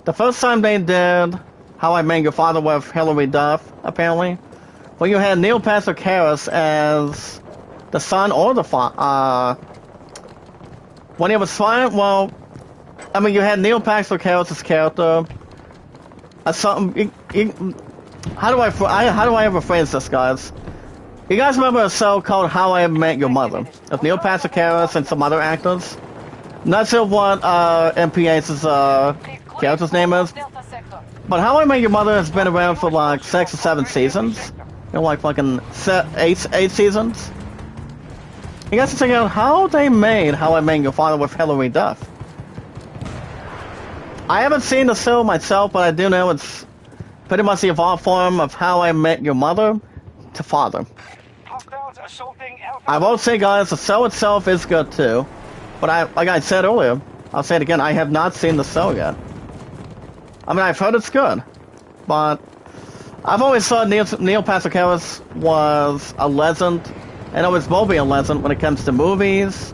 the first time they did How I Met Your Father with Hilary Duff, apparently. Well, you had Neil Patrick Harris as the son or the father. When he was fine, well, I mean, you had Neil Patrick Harris's character. How do I ever phrase this, guys? You guys remember a show called How I Met Your Mother? With Neil Patrick Harris and some other actors. Not sure what MPH's character's name is. But How I Met Your Mother has been around for like 6 or 7 seasons. You know, like fucking 8 seasons. You guys can check out how they made How I Met Your Father with Hilary Duff. I haven't seen the show myself, but I do know it's pretty much the evolved form of How I Met Your Mother to Father. I will say, guys, the show itself is good too. But like I said earlier, I'll say it again, I have not seen the show yet. I mean, I've heard it's good, but I've always thought Neil Patrick Harris was a legend, and always will be a legend when it comes to movies.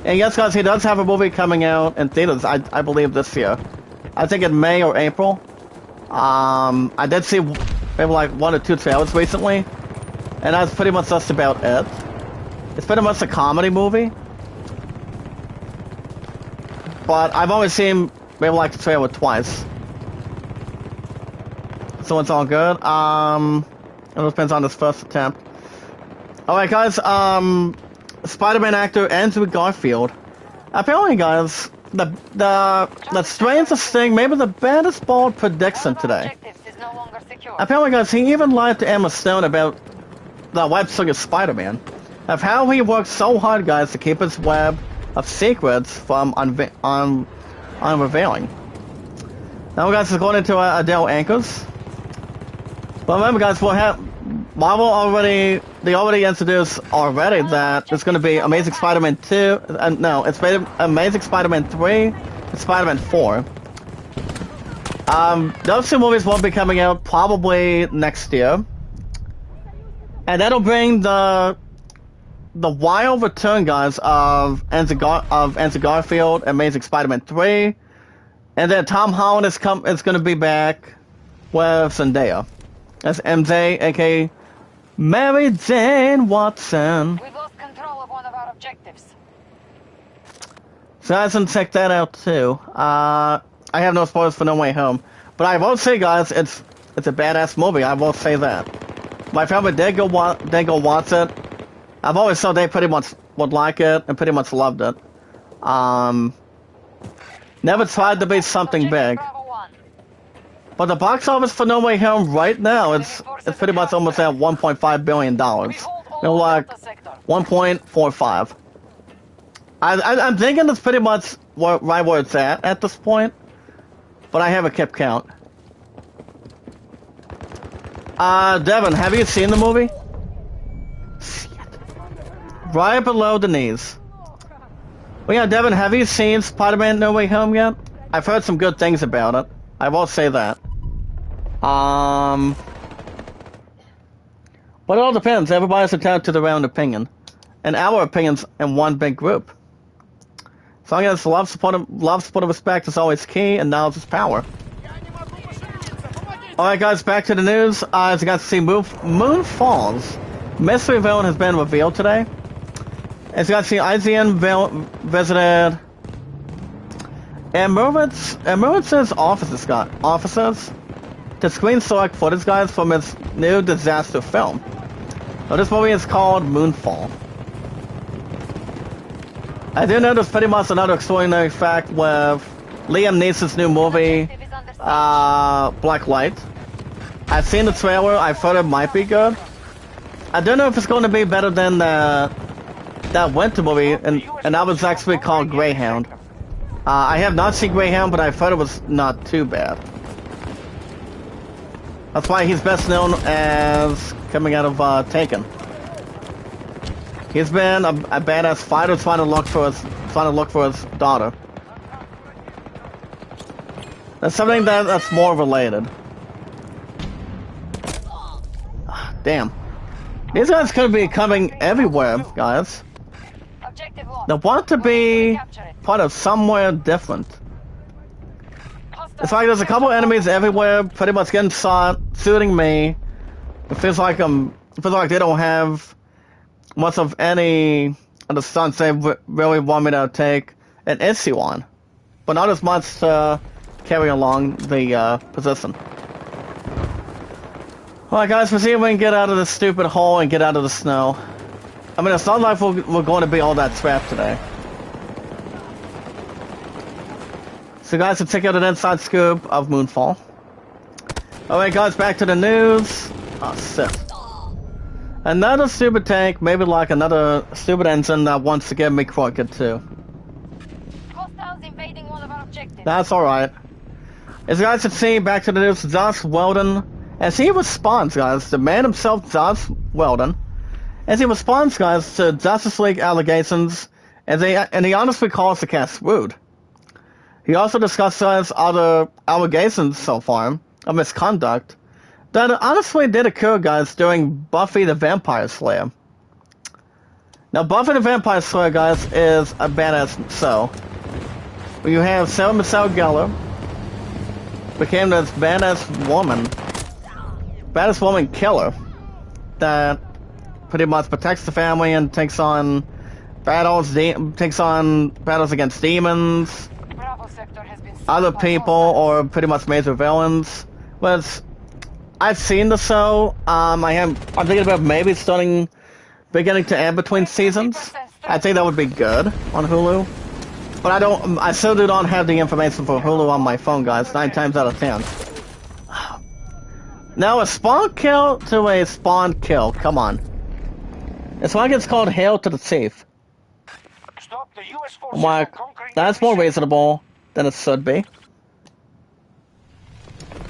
And yes, guys, he does have a movie coming out in theaters, I believe, this year. I think in May or April. I did see maybe like 1 or 2 trailers recently, and that's pretty much just about it. It's pretty much a comedy movie. But I've only seen maybe like the trailer twice. So it's all good. It depends on this first attempt. Alright guys, Spider-Man actor Andrew Garfield. Apparently, guys, the strangest thing, maybe the baddest bald prediction today. Apparently, guys, he even lied to Emma Stone about the web series Spider-Man, of how he worked so hard, guys, to keep his web of secrets from unrevealing. Now, guys, is going into Adele Anchors. But remember, guys, Marvel they already introduced that there's going to be Amazing Spider-Man 2, no, it's Amazing Spider-Man 3 and Spider-Man 4. Those two movies will be coming out probably next year. And that'll bring the wild return, guys, of Andrew Garfield, Amazing Spider-Man 3. And then Tom Holland is going to be back with Zendaya. That's MJ, aka Mary Jane Watson. We've lost control of one of our objectives. So guys, can check that out too. I have no spoilers for No Way Home, but I will say, guys, it's a badass movie. I will say that. My family did go watch it. I've always thought they pretty much would like it and pretty much loved it. Never tried to be something big. But the box office for No Way Home right now, it's pretty much almost at $1.5 billion. Like 1.45. I'm thinking it's pretty much right where it's at this point. But I haven't kept count. Devin, have you seen the movie? Right below the knees. Well, yeah, Devin, have you seen Spider-Man No Way Home yet? I've heard some good things about it. I will say that. But it all depends. Everybody's entitled to their own opinion. And our opinions in one big group. So I guess love, support, and respect is always key, and knowledge is power. Alright guys, back to the news. As you guys can see, Moon Falls. Mystery villain has been revealed today. As you guys see, IGN visited Emirates' offices to screen select footage, guys, from its new disaster film. Now, this movie is called Moonfall. I do know there's pretty much another extraordinary fact with Liam Neeson's new movie, Black Light. I've seen the trailer. I thought it might be good. I don't know if it's going to be better than that Winter movie, and that was actually called Greyhound. I have not seen Greyhound, but I thought it was not too bad. That's why he's best known as coming out of Taken. He's been a badass fighter trying to look for his daughter. That's something that's more related. Damn. These guys could be coming everywhere, guys. They want to be part of somewhere different. It's like there's a couple enemies everywhere, pretty much getting shot, shooting me. It feels like they don't have much of any of the stunts they really want me to take an issue on, but not as much to carry along the position. Alright guys, let's see if we can get out of this stupid hole and get out of the snow. I mean, it's not like we're going to be all that trapped today. So guys, let's check out an inside scoop of Moonfall. Alright guys, back to the news. Oh, shit. Another stupid tank, maybe like another stupid engine that wants to get me crooked too. Hostiles invading one of our objectives. That's alright. As you guys can see, back to the news, Joss Whedon, as he responds, guys, the man himself, Joss Whedon, as he responds, guys, to Justice League allegations, and he honestly calls the cast rude. He also discusses other allegations so far of misconduct that honestly did occur, guys, during Buffy the Vampire Slayer. Now, Buffy the Vampire Slayer, guys, is a badass show. You have Sarah Michelle Gellar, became this badass woman killer that pretty much protects the family and takes on battles against demons, other people, or pretty much major villains. But I've seen the show. I'm thinking about maybe beginning to end between seasons. I think that would be good on Hulu. But I still do not have the information for Hulu on my phone, guys, 9 times out of 10. Now, a spawn kill to a spawn kill, come on. It's like it's called Hail to the Thief. Stop the US forces Like, from conquering that's the more region. reasonable than it should be.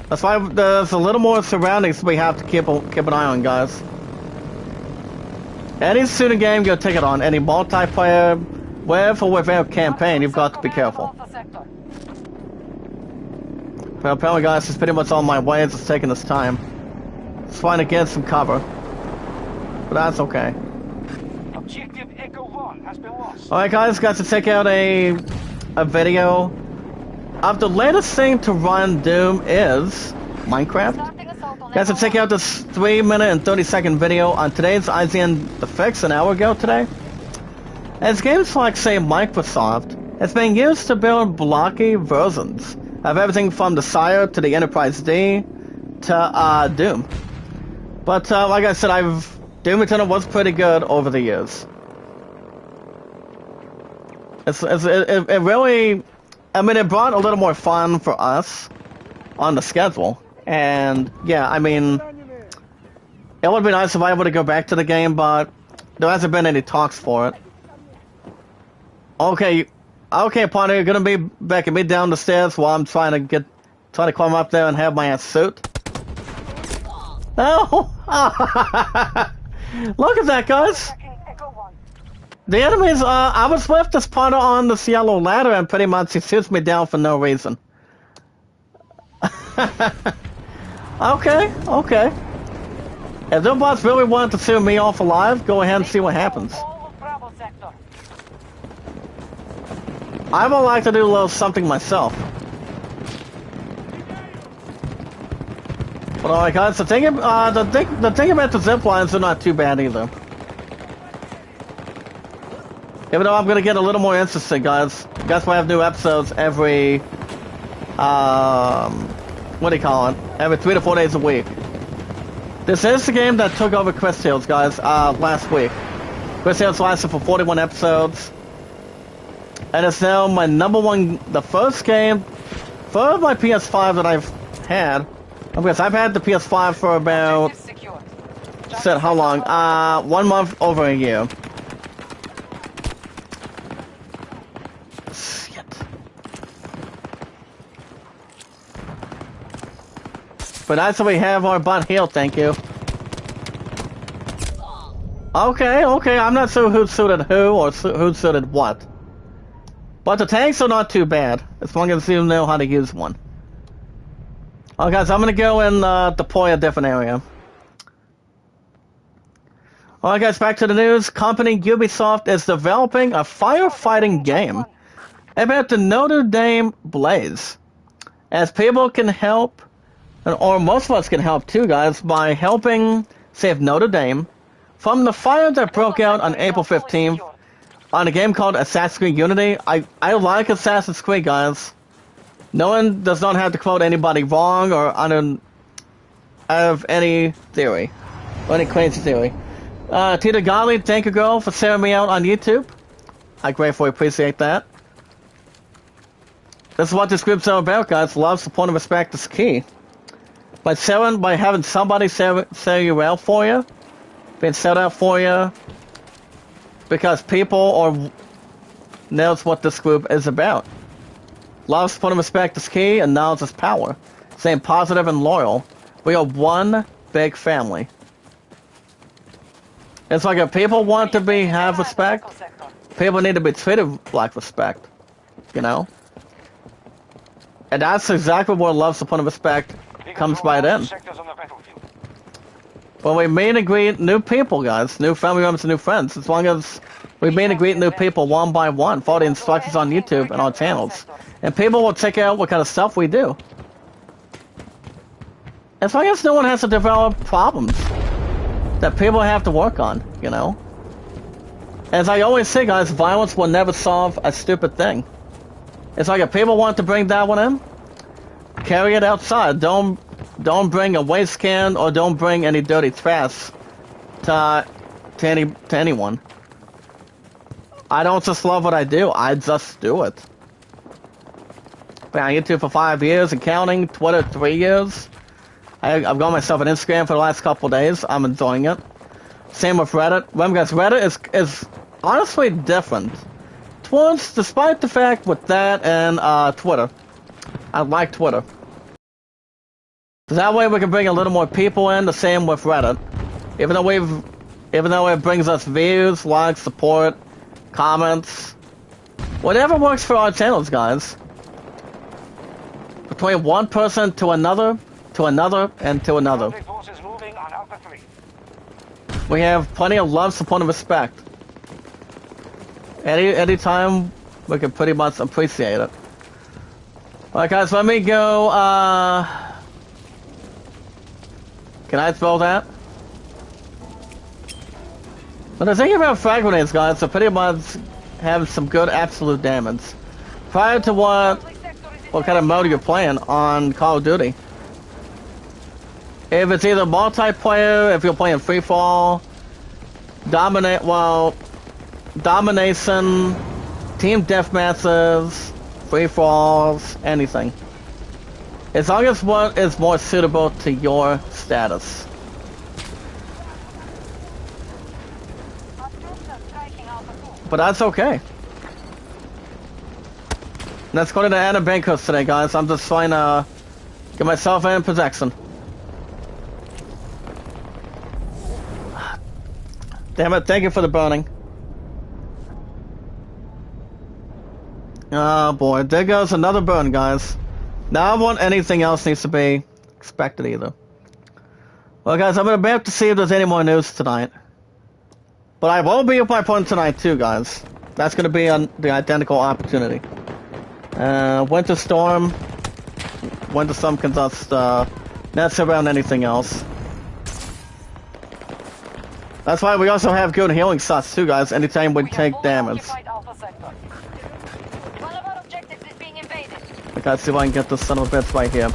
That's why there's a little more surroundings we have to keep an eye on, guys. Any shooting game you'll take it on, any multiplayer, with or without campaign, you've got to be careful. Alpha sector. Well, apparently, guys, it's pretty much on my way. It's taking this time. Just trying to get some cover. But that's okay. Objective Echo 1 has been lost. Alright, guys, got to check out a video of the latest thing to run Doom is Minecraft. Starting assault on Guys, to Echo check 1. out this 3-minute and 30-second video on today's IGN The Fix an hour ago today. As games like, say, Microsoft, it's being used to build blocky versions of everything from the Sire to the Enterprise D to Doom. But like I said, Doom Eternal was pretty good over the years. It really, I mean, it brought a little more fun for us on the schedule. And yeah, I mean, it would be nice if I were to go back to the game, but there hasn't been any talks for it. Okay, partner, you're gonna be backing me down the stairs while I'm trying to climb up there and have my ass suit. No! Look at that, guys! Tracking Echo 1. The enemies, I was with this partner on this yellow ladder and pretty much he shoots me down for no reason. Okay. If the bots really want to shoot me off alive, go ahead and see what happens. All of Bravo sector. I would like to do a little something myself. But alright, guys, the thing about the zip lines are not too bad either. Even though I'm gonna get a little more interested, guys. Guess we have new episodes every what do you call it? Every 3 to 4 days a week. This is the game that took over Chris Hills, guys, last week. Chris Hills lasted for 41 episodes. And it's now my the first game for my PS5 that I've had. Because I've had the PS5 for about, Objective secured. said how long? 1 month over a year. Shit. But that's what we have our butt healed, thank you. Okay, I'm not sure who suited who or who suited what. But the tanks are not too bad, as long as you know how to use one. Alright guys, I'm gonna go and deploy a different area. Alright guys, back to the news. Company Ubisoft is developing a firefighting game about the Notre Dame Blaze. As people can help, or most of us can help too, guys, by helping save Notre Dame from the fire that broke out on April 15th on a game called Assassin's Creed Unity. I like Assassin's Creed, guys. No one does not have to quote anybody wrong or of any theory. Or any crazy theory. Tita Gali, thank you, girl, for sharing me out on YouTube. I gratefully appreciate that. This is what this group's all about, guys. Love, support, and respect is key. By having somebody say you out for you, being set out for you, because people knows what this group is about. Love, support, and respect is key, and knowledge is power. Staying positive and loyal. We are one big family. It's like if people want to have respect, people need to be treated like respect. You know? And that's exactly where love, support, and respect comes by then. Sectors on the battlefield. When we meet and greet new people, guys, new family members and new friends, as long as we meet and greet new people one by one, follow the instructions on YouTube and our channels, and people will check out what kind of stuff we do. As long as no one has to develop problems that people have to work on, you know? As I always say, guys, violence will never solve a stupid thing. It's like if people want to bring that one in, carry it outside. Don't bring a waste can or don't bring any dirty trash to anyone. I don't just love what I do, I just do it. Been on YouTube for 5 years and counting, Twitter 3 years. I've got myself an Instagram for the last couple days. I'm enjoying it. Same with Reddit. Remember guys, Reddit is honestly different. Despite the fact with that and Twitter. I like Twitter. That way we can bring a little more people in, the same with Reddit. Even though it brings us views, likes, support, comments. Whatever works for our channels, guys. Between one person to another, and to another. Forces moving on Alpha 3. We have plenty of love, support, and respect. Anytime we can pretty much appreciate it. Alright guys, let me go, can I throw that? But the thing about frag grenades, guys, they pretty much have some good absolute damage. Prior to what kind of mode you're playing on Call of Duty. If it's either multiplayer, if you're playing free fall, domination, team deathmatches, free falls, anything. As long as what is more suitable to your status. But that's okay. Let's go to the Anna Bankers today, guys. I'm just trying to get myself in protection. Damn it, thank you for the burning. Oh boy, there goes another burn, guys. Now I want anything else needs to be expected either. Well guys, I'm gonna have to see if there's any more news tonight. But I will be with my opponent tonight too, guys. That's gonna be on the identical opportunity. Winter Storm can just not around anything else. That's why we also have good healing shots too, guys, anytime we take damage. I gotta see if I can get this son of a bitch right here.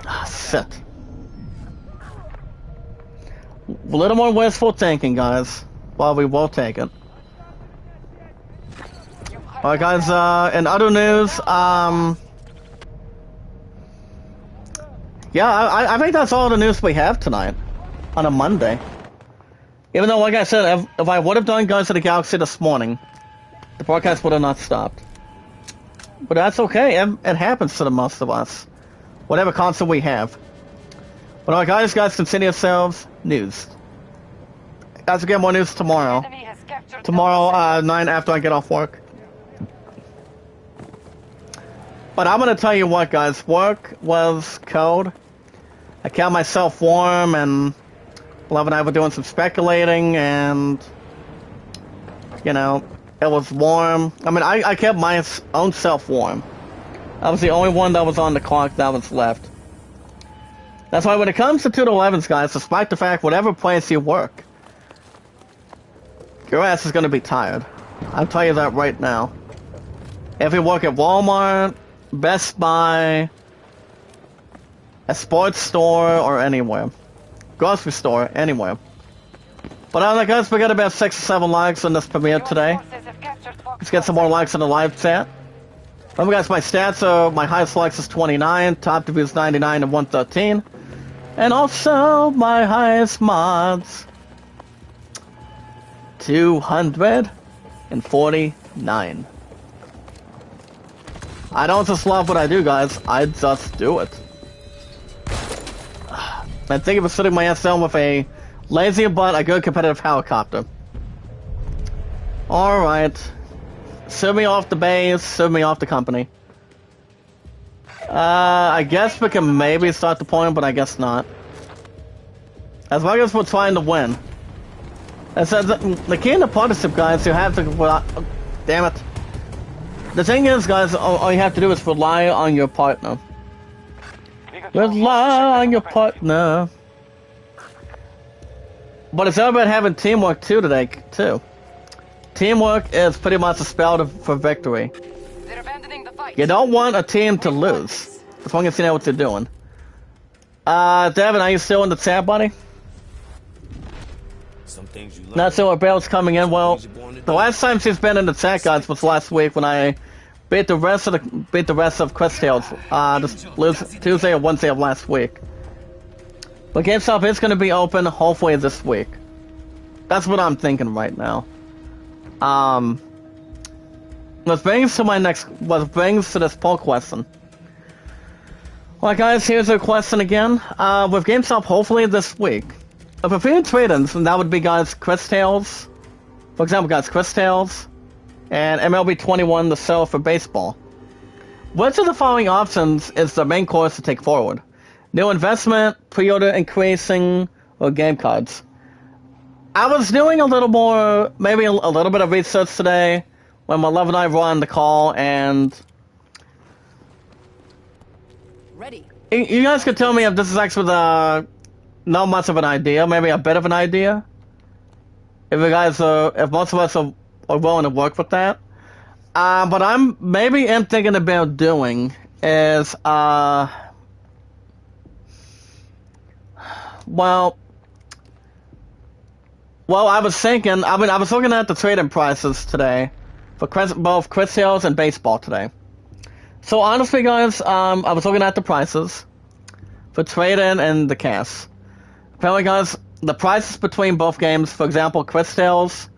Ah, shit. A little more wasteful tanking, guys. Well, we will take it. Alright, guys, in other news, yeah, I think that's all the news we have tonight. On a Monday. Even though, like I said, if I would have done Guns of the Galaxy this morning, the broadcast would have not stopped. But that's okay, it happens to the most of us. Whatever console we have. But alright guys, consider yourselves news. Guys, we'll get more news tomorrow. Tomorrow, 9 after I get off work. But I'm gonna tell you what, guys, work was cold. I kept myself warm, and Love and I were doing some speculating, and you know, it was warm. I mean, I kept my own self warm. I was the only one that was on the clock that was left. That's why when it comes to 2 to 11s, guys, despite the fact whatever place you work, your ass is gonna be tired. I'll tell you that right now. If you work at Walmart, Best Buy, a sports store, or anywhere. Grocery store, anywhere. But I like guys, we got about 6 or 7 likes on this premiere today. Let's get some more likes on the live chat. Remember guys, my stats are, my highest likes is 29, top to views 99 and 113. And also, my highest mods, 249. I don't just love what I do, guys. I just do it. And thank you for sitting my ass down with a lazy but a good competitive helicopter. Alright. Send me off the base, send me off the company. I guess we can maybe start the point, but I guess not. As long as we're trying to win. And so the key in the partnership, guys, you have to... Well, damn it. The thing is, guys, all you have to do is rely on your partner. Rely on your partner. But it's all about having teamwork too today, too. Teamwork is pretty much a spell for victory. They're abandoning the fight. You don't want a team to lose, as long as you know what they're doing. Devin, are you still in the chat, buddy? Some things you learn. Not sure what Bale's coming in. Well, the last time she's been in the chat, guys, was last week when I beat the rest of Chris Tales. Just Tuesday or Wednesday of last week. But GameStop is going to be open hopefully this week. That's what I'm thinking right now. What brings to this poll question. Well, guys, here's the question again. With GameStop hopefully this week. If a few trade-ins, and that would be, guys, Chris Tales. For example, guys, Chris Tales and MLB 21 to sell for baseball. Which of the following options is the main course to take forward? New investment, pre-order increasing, or game cards? I was doing a little more, maybe a little bit of research today when my love and I were on the call, and Ready. You guys could tell me if this is actually not much of an idea, maybe a bit of an idea. If most of us are willing to work with that. But I'm thinking about doing is, well, I was thinking, I was looking at the trading prices today for both Chris Tales and baseball today. So honestly, guys, I was looking at the prices for trade-in and the cash. Apparently, guys, the prices between both games, for example, Chris Tales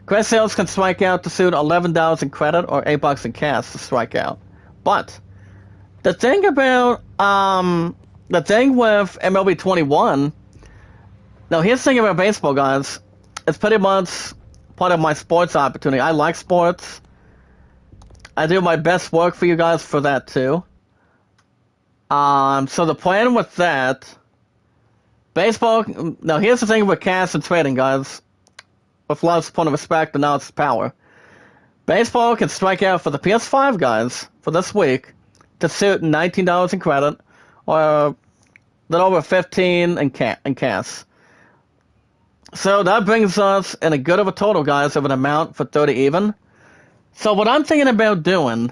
can strike out to suit $11 in credit or $8 in cash to strike out. But the thing with MLB 21, now here's the thing about baseball, guys. It's pretty much part of my sports opportunity. I like sports. I do my best work for you guys for that too. So the plan with that, baseball. Now here's the thing with cash and trading, guys. With lots of respect and now it's power. Baseball can strike out for the PS5, guys, for this week to suit $19 in credit or a little over $15 in cash. So that brings us in a good of a total, guys, of an amount for 30 even. So what I'm thinking about doing,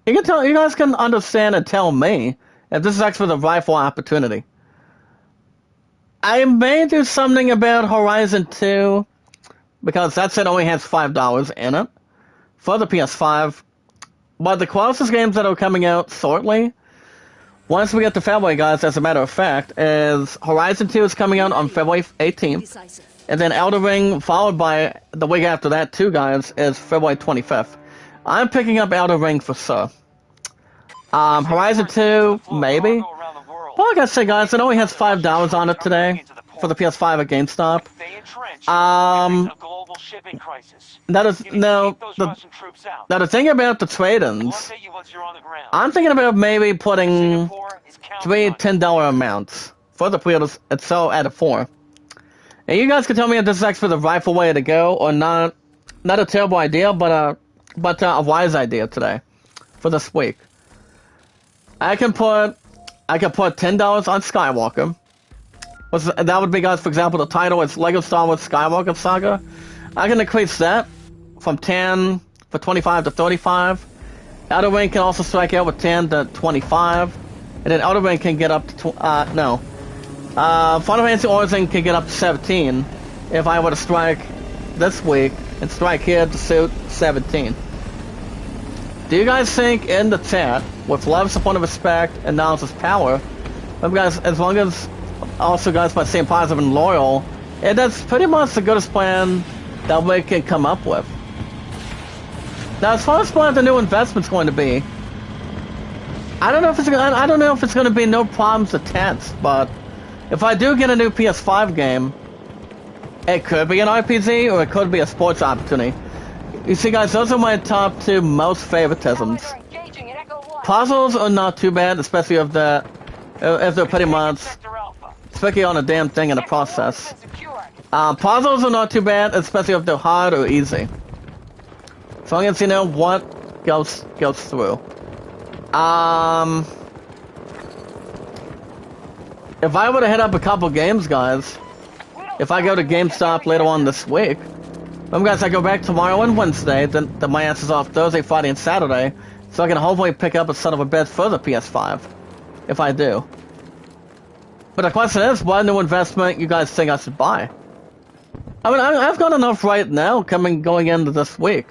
you guys can understand and tell me if this is actually the rightful opportunity. I may do something about Horizon 2, because that set only has $5 in it for the PS5. But the closest games that are coming out shortly, once we get to February, guys, as a matter of fact, is Horizon 2 is coming out on February 18th. And then Elden Ring, followed by the week after that, too, guys, is February 25th. I'm picking up Elden Ring for sure. Horizon 2, maybe. But like I said, guys, it only has $5 on it today for the PS5 at GameStop. Now the thing about the trade-ins, I'm thinking about maybe putting 3 $10 amounts for the pre-orders itself at a 4. And you guys can tell me if this is actually the rightful way to go or not. Not a terrible idea, but a wise idea today for this week. I can put $10 on Skywalker. That would be, guys, for example, the title is Lego Star Wars Skywalker Saga. I can increase that from 10 for 25 to 35. Elden Ring can also strike out with 10 to 25. And then Elden Ring can get up to Final Fantasy Origin can get up to 17 if I were to strike this week and strike here to suit 17. Do you guys think in the chat, with love, support, and respect, and knowledge is power, guys, as long as also, guys, by staying positive and loyal, that's pretty much the goodest plan that we can come up with. Now, as far as what the new investment's going to be, I don't know if it's going to be no problems attached, but if I do get a new PS5 game, it could be an RPG or it could be a sports opportunity. You see, guys, those are my top 2 most favoritisms. Puzzles are not too bad, especially if they're pretty much especially on a damn thing in the process. Puzzles are not too bad, especially if they're hard or easy. So long as you know what goes through. If I were to hit up a couple games, guys, if I go to GameStop later on this week, guys, I go back tomorrow and Wednesday, then my ass is off Thursday, Friday, and Saturday, so I can hopefully pick up a son of a bed for the PS5, if I do. But the question is, what new investment you guys think I should buy? I mean, I've got enough right now going into this week.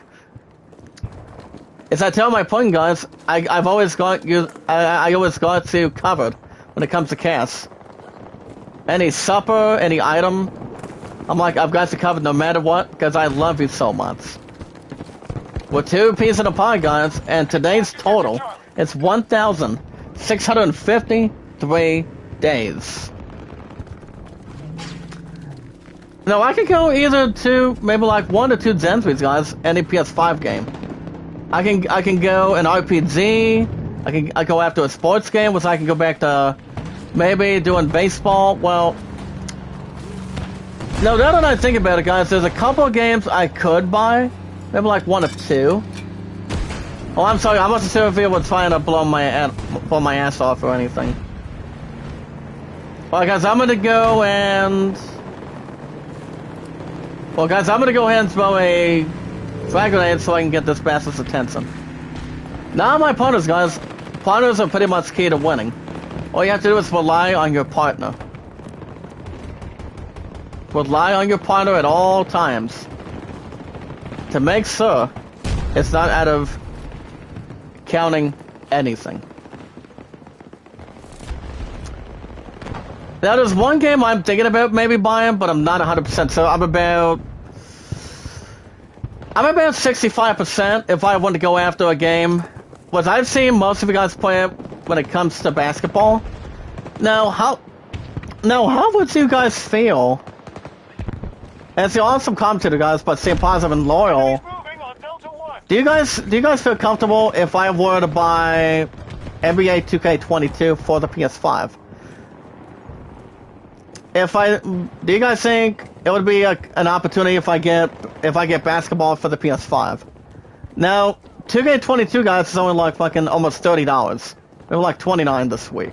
As I tell my playing guys, I've always got you. I always got you covered when it comes to cash. Any supper, any item, I'm like, I've got you covered no matter what, because I love you so much. We're 2 pieces of the pie, guys, and today's total is 1,653 days. No, I could go either to maybe like 1 or 2 Zensuis, guys. Any PS5 game. I can go an RPG. I go after a sports game, which I can go back to maybe doing baseball. Well, no, now that I think about it, guys, there's a couple of games I could buy. Maybe like 1 or 2. Oh, I'm sorry. I wasn't sure if it was trying to blow my ass off or anything. Well, guys, I'm gonna go and. Well, guys, I'm gonna go ahead and throw a frag grenade so I can get this bastard's attention. Now, my partners, guys, partners are pretty much key to winning. All you have to do is rely on your partner. Rely on your partner at all times to make sure it's not out of counting anything. Now, there's one game I'm thinking about maybe buying, but I'm not 100%. So I'm about 65% if I want to go after a game. What I've seen most of you guys play it when it comes to basketball. Now, how would you guys feel? And it's the awesome commentator, guys, but staying positive and loyal. Do you guys feel comfortable if I were to buy NBA 2K22 for the PS5? Do you guys think it would be an opportunity if I get basketball for the PS5? Now, 2K22, guys, is only like fucking almost $30. They were like $29 this week.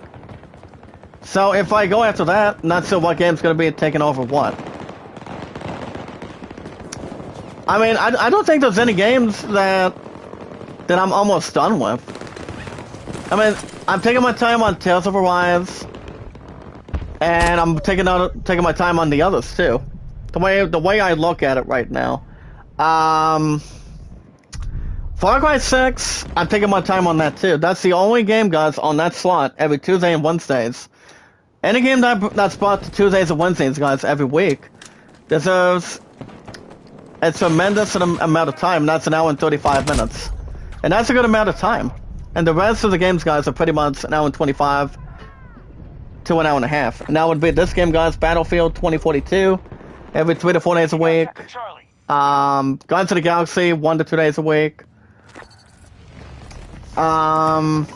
So if I go after that, not sure what game's gonna be taking over what. I mean, I don't think there's any games that I'm almost done with. I mean, I'm taking my time on Tales of Arise. And I'm taking my time on the others too. The way I look at it right now. Far Cry 6, I'm taking my time on that too. That's the only game, guys, on that slot every Tuesday and Wednesdays. Any game that's brought to Tuesdays and Wednesdays, guys, every week deserves a tremendous amount of time. That's an hour and 35 minutes. And that's a good amount of time. And the rest of the games, guys, are pretty much an hour and 25 to an hour and a half. And that would be this game, guys, Battlefield 2042, every 3 to 4 days a week. Guardians of the Galaxy, 1 to 2 days a week. Status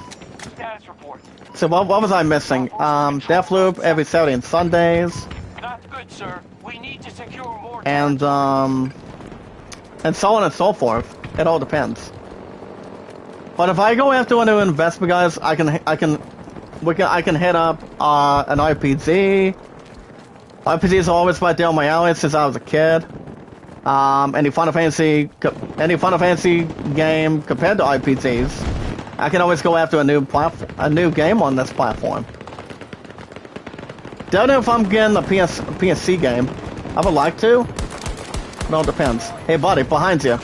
report. So what was I missing? Deathloop every Saturday and Sundays. That's good, sir. We need to secure more. And so on and so forth. It all depends. But if I go after a new investment, guys, I can hit up an RPG. RPGs are always right down my alley since I was a kid. Any Final Fantasy game compared to RPGs, I can always go after a new game on this platform. Don't know if I'm getting a PSC game. I would like to. It all depends. Hey, buddy, behind you.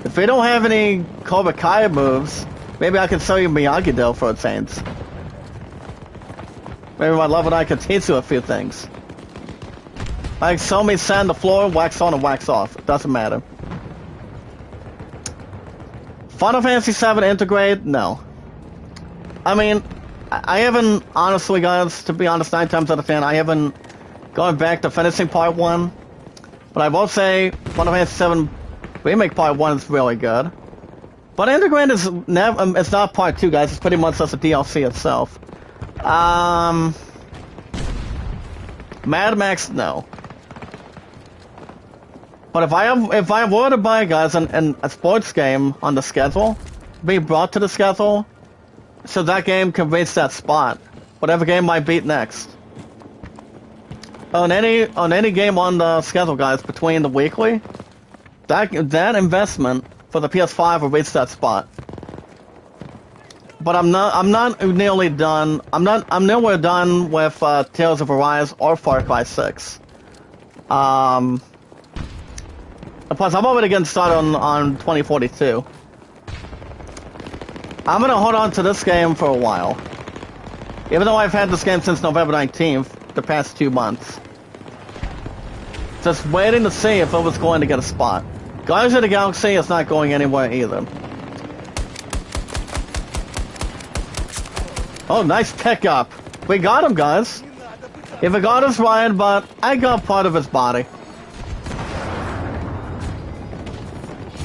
If we don't have any Cobra Kai moves, maybe I can sell you Miyagi-Do for a change. Maybe my love and I can teach you a few things. Like, sell me sand the floor, wax on and wax off. It doesn't matter. Final Fantasy VII Integrate? No. I mean, I haven't, honestly, guys, to be honest, 9 times out of 10, I haven't gone back to finishing Part 1. But I will say, Final Fantasy VII Remake Part 1 is really good. But Integrate is never, it's not Part 2, guys. It's pretty much just a DLC itself. Mad Max, no. But if I were to buy, guys, and a sports game on the schedule, be brought to the schedule, so that game can reach that spot, whatever game I beat next. On any game on the schedule, guys, between the weekly, that investment for the PS5 will reach that spot. But I'm not nearly done. I'm nowhere done with Tales of Arise or Far Cry 6. Plus, I'm already getting started on 2042. I'm gonna hold on to this game for a while. Even though I've had this game since November 19th, the past 2 months. Just waiting to see if it was going to get a spot. Guardians of the Galaxy is not going anywhere either. Oh, nice pickup. We got him, guys. If it got us Ryan, but I got part of his body.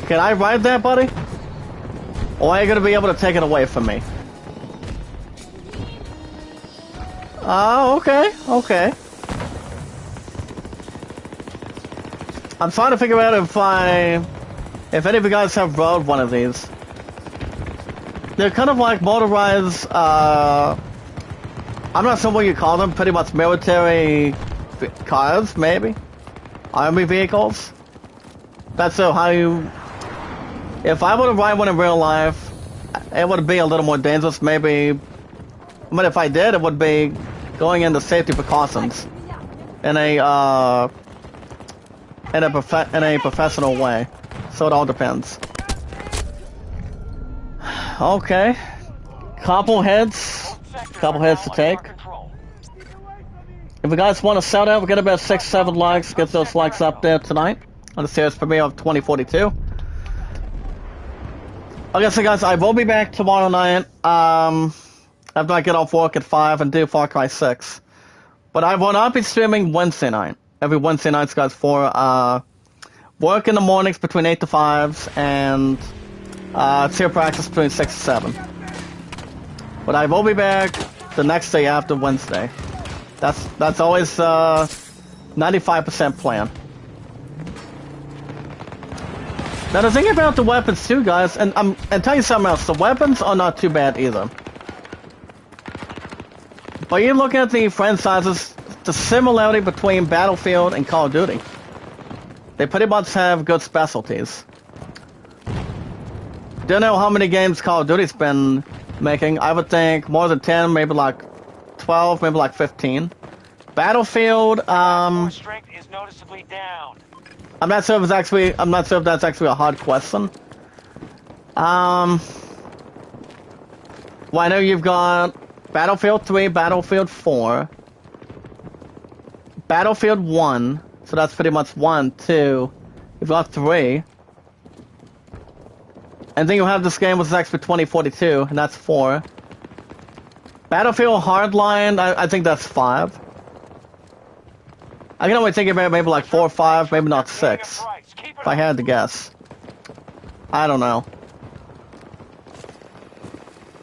Can I ride that, buddy? Or are you gonna be able to take it away from me? Oh, okay, okay. I'm trying to figure out if any of you guys have rode one of these. They're kind of like motorized, I'm not sure what you call them, pretty much military cars, maybe? Army vehicles? That's how you... If I were to ride one in real life, it would be a little more dangerous, maybe... But if I did, it would be going into safety precautions in a professional way. So it all depends. Okay. Couple heads to take. If you guys want to shout out, we got about 6-7 likes. Get those likes up there tonight on the series premiere of 2042. Okay, so guys, I will be back tomorrow night. After I get off work at 5 and do Far Cry 6. But I will not be streaming Wednesday night. Every Wednesday night, guys, for work in the mornings between 8 to 5 and cheer practice between 6 to 7. But I will be back the next day after Wednesday. That's always 95% plan. Now the thing about the weapons too, guys, and tell you something else, the weapons are not too bad either. But you look at the franchises, the similarity between Battlefield and Call of Duty. They pretty much have good specialties. Don't know how many games Call of Duty's been making. I would think more than 10, maybe like 12, maybe like 15. Battlefield, strength is noticeably down. I'm not sure if that's actually a hard question. Well, I know you've got Battlefield 3, Battlefield 4, Battlefield 1, so that's pretty much 1, 2, you've got 3, and then you have this game which is actually 2042, and that's 4. Battlefield Hardline, I think that's 5. I can only think about maybe like 4 or 5, maybe not 6, if I had to guess. I don't know.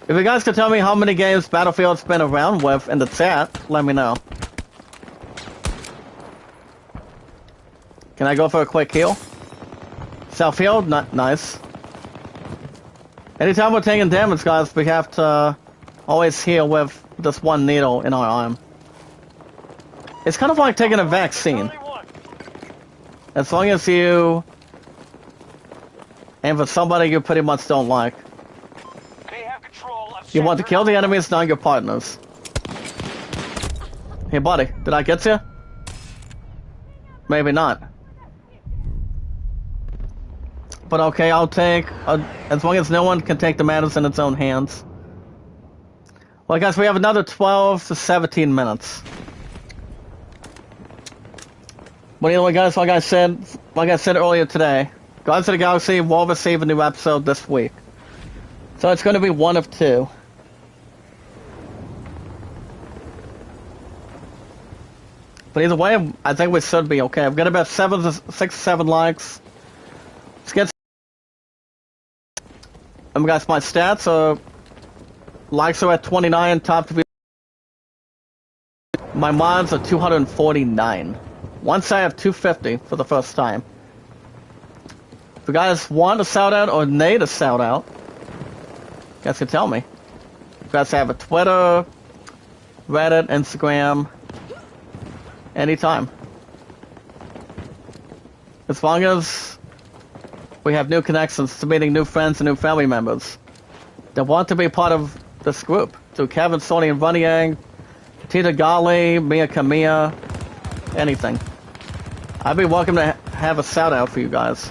If you guys could tell me how many games Battlefield's been around with in the chat, let me know. Can I go for a quick heal? Self-heal? Nice. Anytime we're taking damage, guys, we have to always heal with this one needle in our arm. It's kind of like taking a vaccine. As long as you... and for somebody you pretty much don't like. You want to kill the enemies, not your partners. Hey, buddy, did I get you? Maybe not. But okay, I'll take... as long as no one can take the matters in its own hands. Well, guys, we have another 12 to 17 minutes. But anyway, guys, like I said earlier today, Guardians of the Galaxy will receive a new episode this week. So it's going to be one of 2. But either way, I think we should be okay. I've got about 6 to 7 likes. Let's get... and guys, my stats are... likes are at 29, top to be... my mods are 249. Once I have 250 for the first time. If you guys want a shout out or need a shout out, you guys can tell me. You guys have a Twitter, Reddit, Instagram, anytime. As long as we have new connections to meeting new friends and new family members that want to be part of this group. To Kevin, Sony, and Runyang, Tita Gali, Mia Kamiya, anything. I'd be welcome to have a shout out for you guys.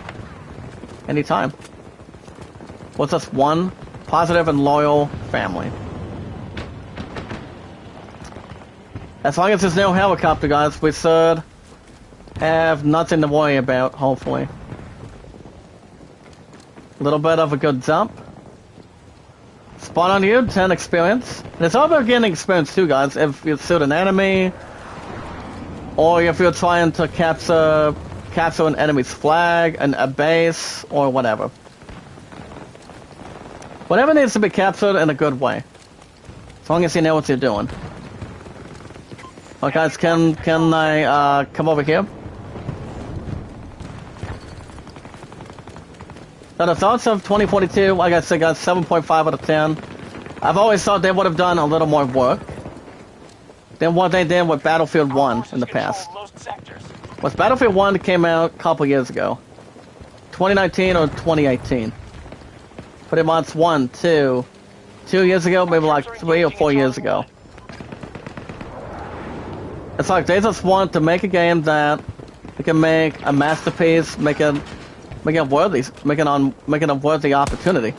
Anytime. What's us one positive and loyal family. As long as there's no helicopter, guys, we should have nothing to worry about, hopefully. A little bit of a good jump. Spawn on you, 10 experience. And it's all about getting experience too, guys. If you shoot an enemy, or if you're trying to capture an enemy's flag, a base, or whatever. Whatever needs to be captured in a good way. As long as you know what you're doing. Alright guys, can I come over here? So the thoughts of 2042, like I said guys, 7.5 out of 10. I've always thought they would have done a little more work than what they did with Battlefield 1 in the past. Was Battlefield 1 came out a couple years ago. 2019 or 2018. Pretty much 2 years ago, maybe like 3 or 4 years ago. It's like they just want to make a game that they can make a masterpiece, make it a worthy opportunity.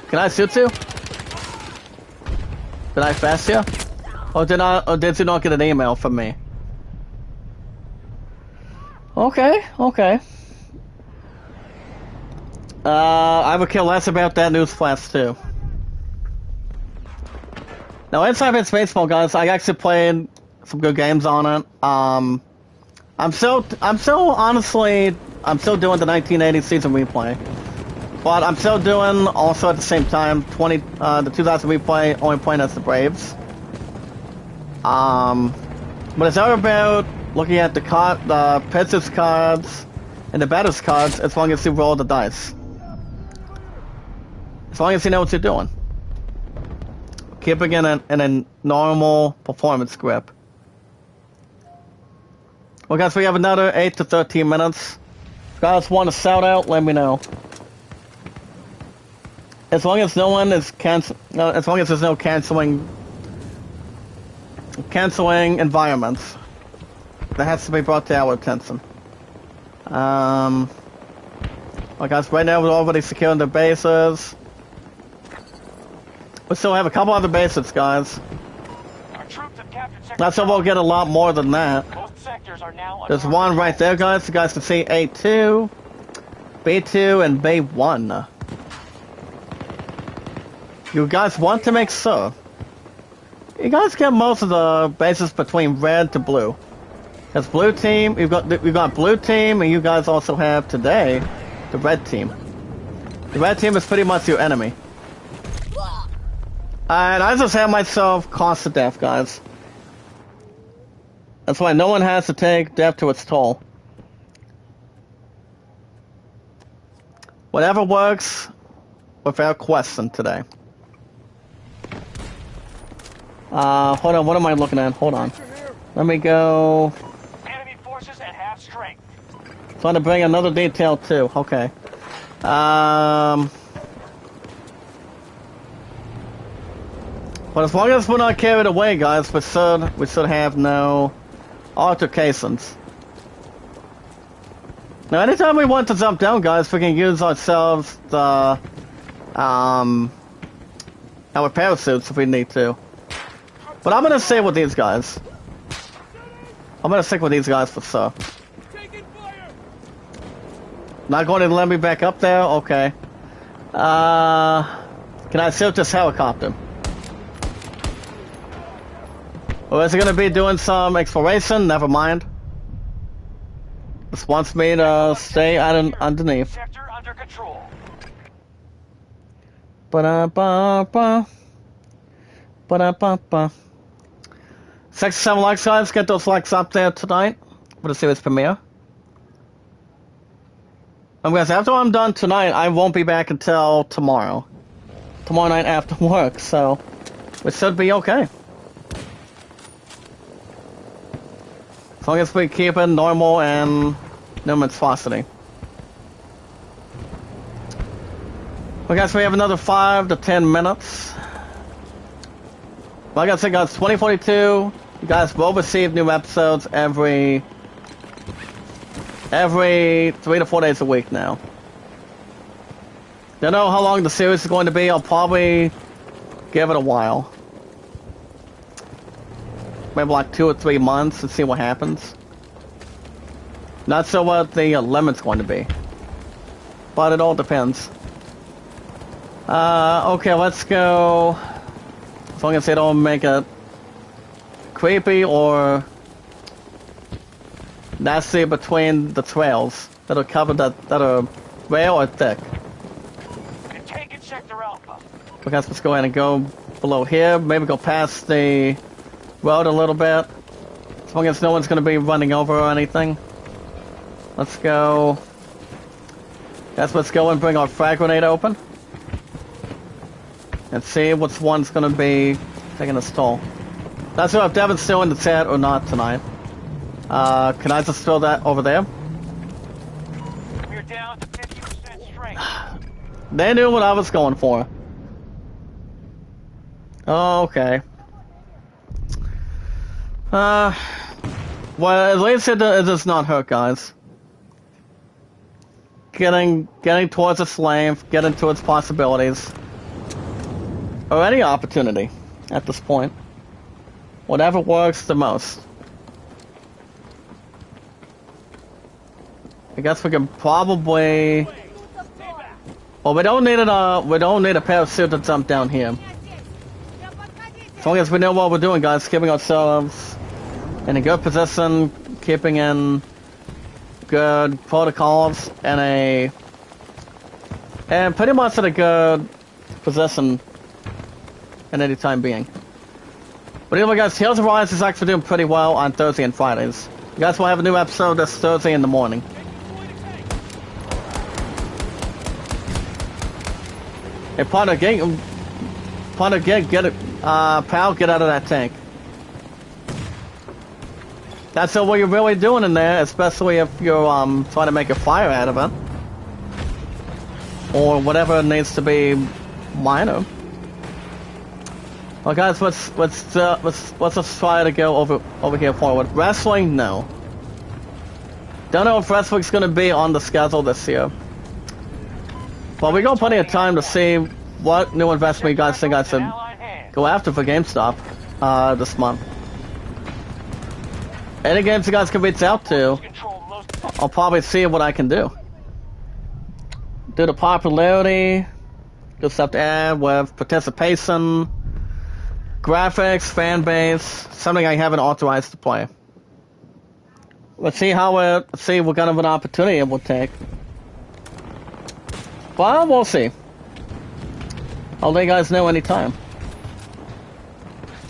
Can I shoot you? Did I fast you? Or did you not get an email from me? Okay. I would care less about that news flash too. Now, Inside Bits Baseball, guys, I actually played some good games on it. I'm still doing the 1980 season replay, but I'm still doing also at the same time the 2000 replay, only playing as the Braves. But it's all about looking at the pitchers cards and the batters cards as long as you roll the dice. As long as you know what you're doing. Keeping in a normal performance grip. Well guys, we have another 8 to 13 minutes. If you guys want a shout out, let me know. As long as no one is as long as there's no canceling environments, that has to be brought to our attention. Well guys, right now we're already securing the bases. We still have a couple other bases, guys. Not sure we'll get a lot more than that. There's one right there, guys. You guys can see A2, B2, and B1. You guys want to make sure you guys get most of the bases between red to blue. That's blue team. We've got blue team, and you guys also have today the red team. The red team is pretty much your enemy. And I just have myself cost to death, guys. That's why no one has to take death to its toll. Whatever works, without question today. Hold on, what am I looking at? Hold on. Let me go. Enemy forces at half strength. Trying to bring another detail too. Okay. But as long as we're not carried away, guys, we should have no altercations. Now, anytime we want to jump down, guys, we can use ourselves the our parachutes if we need to. But I'm gonna stay with these guys. I'm gonna stick with these guys for sure. Not going to let me back up there? Okay. Can I shoot this helicopter? Or is it going to be doing some exploration? Never mind. This wants me to stay underneath. Sector under control. Ba-da-ba-ba. Ba-da-ba-ba. 67 likes, guys. Get those likes up there tonight for the series premiere. Guys, after I'm done tonight, I won't be back until tomorrow. Tomorrow night after work, so we should be okay. As long as we keep it normal and no monstrosity. Well guys, we have another 5 to 10 minutes. Like I said guys, 2042, You guys will receive new episodes every 3 to 4 days a week now. Don't know how long the series is going to be. I'll probably give it a while. Maybe like 2 or 3 months and see what happens. Not sure what the limit's going to be. But it all depends. Okay, let's go. As long as they don't make it creepy or nasty between the trails that are covered that are rare or thick. You're taking Sector Alpha. I guess let's go ahead and go below here. Maybe go past the road a little bit. As long as no one's going to be running over or anything. Let's go. Guess let's go and bring our frag grenade open. And see which one's going to be taking a toll. Not sure if Devin's still in the chat or not tonight. Can I just throw that over there? We're down to 50% strength. They knew what I was going for. Okay. Well, at least it does not hurt, guys. Getting towards its length, getting towards possibilities. Or any opportunity at this point. Whatever works the most. I guess we can probably. Well, we don't need a parachute to jump down here. As long as we know what we're doing, guys, keeping ourselves in a good position, keeping in good protocols, and pretty much in a good position at any time being. But anyway, guys, Tales of Rise is actually doing pretty well on Thursday and Fridays. You guys will have a new episode this Thursday in the morning. Hey, Potter, get it, pal, get out of that tank. That's what you're really doing in there, especially if you're trying to make a fire out of it, or whatever needs to be minor. Well, guys, let's just try to go over here forward. Wrestling, no. Don't know if wrestling's gonna be on the schedule this year. Well, we got plenty of time to see what new investment you guys think I should go after for GameStop this month. Any games you guys can reach out to, I'll probably see what I can do. Due to popularity, good stuff to add with participation, graphics, fan base, something I haven't authorized to play. Let's see see what kind of an opportunity it will take. Well, we'll see. I'll let you guys know anytime.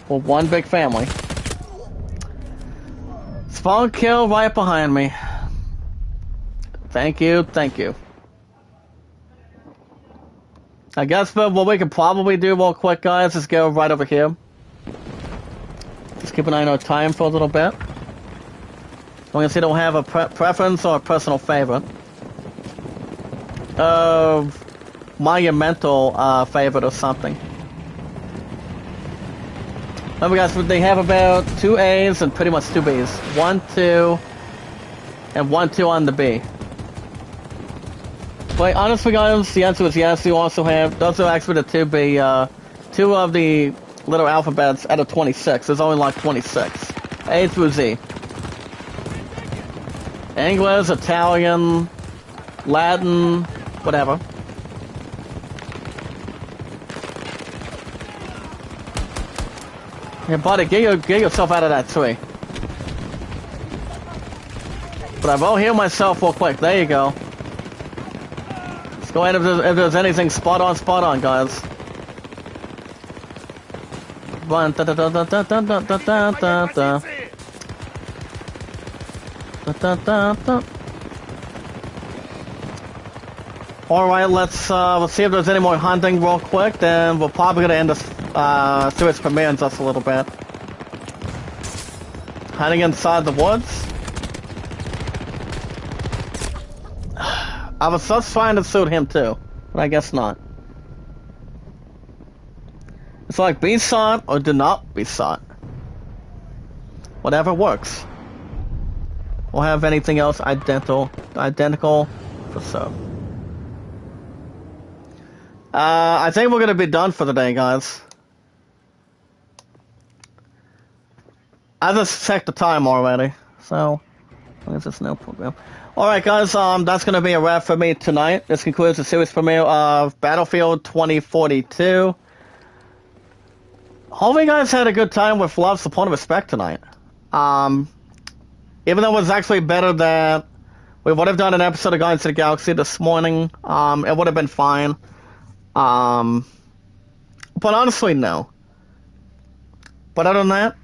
We're one big family. Spawn kill right behind me. Thank you, thank you. I guess what we can probably do real quick, guys, is go right over here. Just keep an eye on our time for a little bit. As long as you don't have a preference or a personal favorite. Monumental favorite or something. Remember, guys, they have about 2 A's and pretty much 2 B's. 1, 2, and 1, 2 on the B. But honestly, guys, the answer is yes. You also have, those are actually the 2B, 2 of the little alphabets out of 26. There's only like 26. A through Z. English, Italian, Latin, whatever. Yeah, buddy, get yourself out of that tree. But I will heal myself real quick. There you go. Let's go ahead if there's anything spot on, guys. Run, da da da da da da da da da da da. Da da da da. Alright, let's see if there's any more hunting real quick, then we're probably gonna end this series premiere in just a little bit. Hiding inside the woods. I was just trying to shoot him too, but I guess not. It's like be shot or do not be shot. whatever works. We'll have anything else identical for so. I think we're gonna be done for the day, guys. I just checked the time already, so I guess it's no program. Alright guys, that's gonna be a wrap for me tonight. This concludes the series premiere of Battlefield 2042. Hope you guys had a good time with love, support, and respect tonight. Even though it was actually better that we would have done an episode of Guardians of the Galaxy this morning, it would have been fine. But honestly, no. But other than that,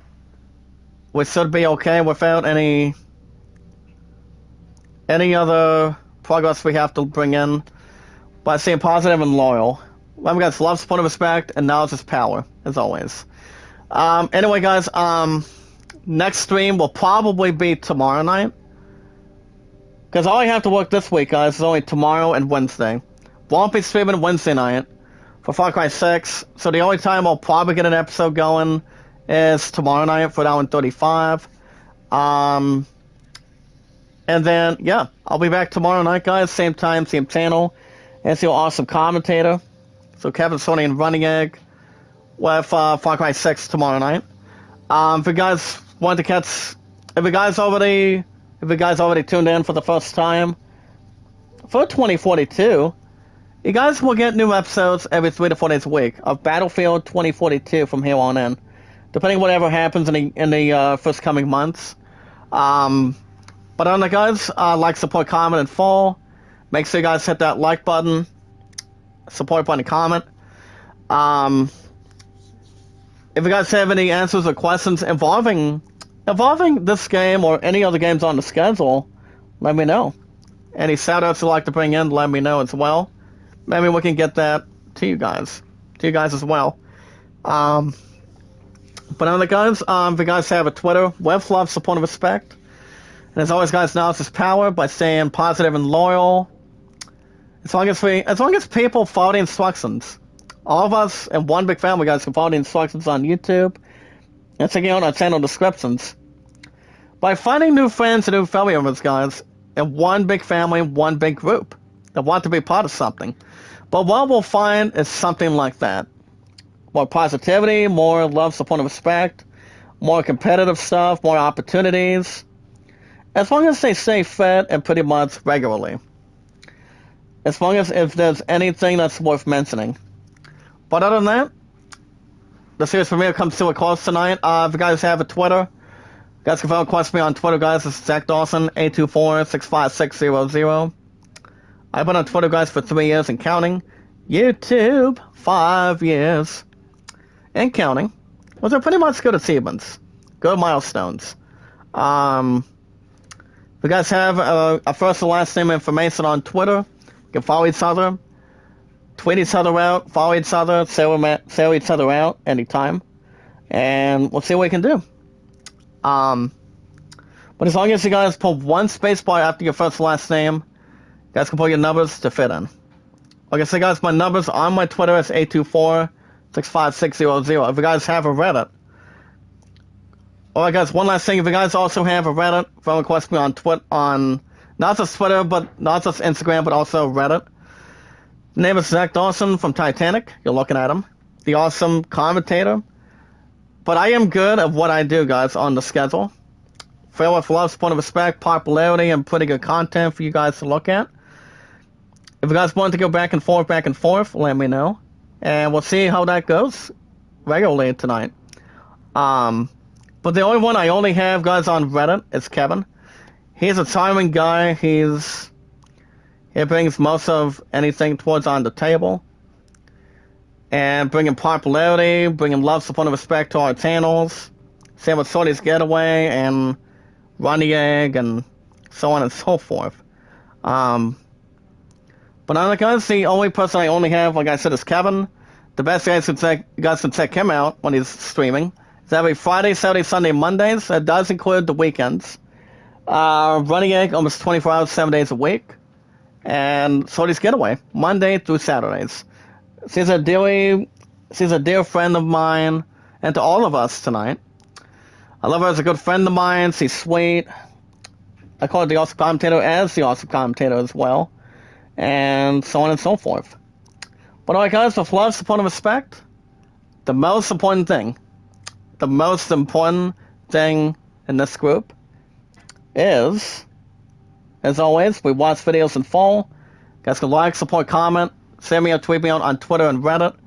we should be okay without any other progress we have to bring in. By staying positive and loyal. Remember guys, love, support, and respect, and knowledge is power, as always. Anyway guys, next stream will probably be tomorrow night. Because all I have to work this week, guys, is only tomorrow and Wednesday. Won't be streaming Wednesday night for Far Cry 6, so the only time I'll probably get an episode going is tomorrow night for an hour and 35. And then, yeah, I'll be back tomorrow night, guys, same time, same channel, as your awesome commentator. So Kevin, Sony, and Running Egg with Far Cry 6 tomorrow night. If you guys want to catch, if you guys already tuned in for the first time for 2042, you guys will get new episodes every 3 to 4 days a week of Battlefield 2042 from here on in, depending on whatever happens in the first coming months. But on the guys, like, support, comment, and follow. Make sure you guys hit that like button, support button, comment. If you guys have any answers or questions involving this game or any other games on the schedule, let me know. Any shoutouts you'd like to bring in, let me know as well. Maybe we can get that to you guys as well. But on the guys, if you guys have a Twitter, with love, support, and respect. And as always, guys, knowledge is power by staying positive and loyal. As long as people follow the instructions. All of us in one big family, guys, can follow the instructions on YouTube and checking out our channel descriptions. By finding new friends and new family members, guys, in one big family, one big group that want to be part of something. But what we'll find is something like that. More positivity, more love, support, and respect, more competitive stuff, more opportunities. As long as they stay fed and pretty much regularly. As long as if there's anything that's worth mentioning. But other than that, the series premiere comes to a close tonight. If you guys have a Twitter, you guys can follow me on Twitter, guys. It's Zach Dawson, 824-65600. I've been on Twitter, guys, for 3 years and counting. YouTube, 5 years. And counting. Those are pretty much good achievements. Good milestones. If you guys have a first and last name information on Twitter, you can follow each other, tweet each other out, follow each other, sell each other out anytime. And we'll see what we can do. But as long as you guys put one spacebar after your first and last name, you guys can put your numbers to fit in. Like I said, guys, my numbers on my Twitter is 824-65600. If you guys have a Reddit. Alright, guys, one last thing. If you guys also have a Reddit, follow me on Twitter, on not just Twitter, but not just Instagram, but also Reddit. The name is Zach Dawson from Titanic. You're looking at him. The awesome commentator. But I am good at what I do, guys, on the schedule. Filled with love, support, and respect, popularity, and pretty good content for you guys to look at. If you guys want to go back and forth, let me know. And we'll see how that goes regularly tonight. But the only one I only have, guys, on Reddit is Kevin. He's a charming guy. He brings most of anything towards on the table. And bringing popularity, bringing love, support, and respect to our channels. Same with Shorty's Getaway and Runny Egg and so on and so forth. But on the guys, the only person I only have, like I said, is Kevin. The best you guys can check him out when he's streaming. It's every Friday, Saturday, Sunday, Mondays. That does include the weekends. Running Egg almost 24 hours, 7 days a week. And Shorty's Getaway, Monday through Saturdays. She's a dear friend of mine, and to all of us tonight. I love her as a good friend of mine. She's sweet. I call her the awesome commentator as the awesome commentator as well. And so on and so forth. But alright guys, with love, support, and respect, the most important thing in this group is, as always, we watch videos in full. You guys can like, support, comment, send me or tweet me out on Twitter and Reddit.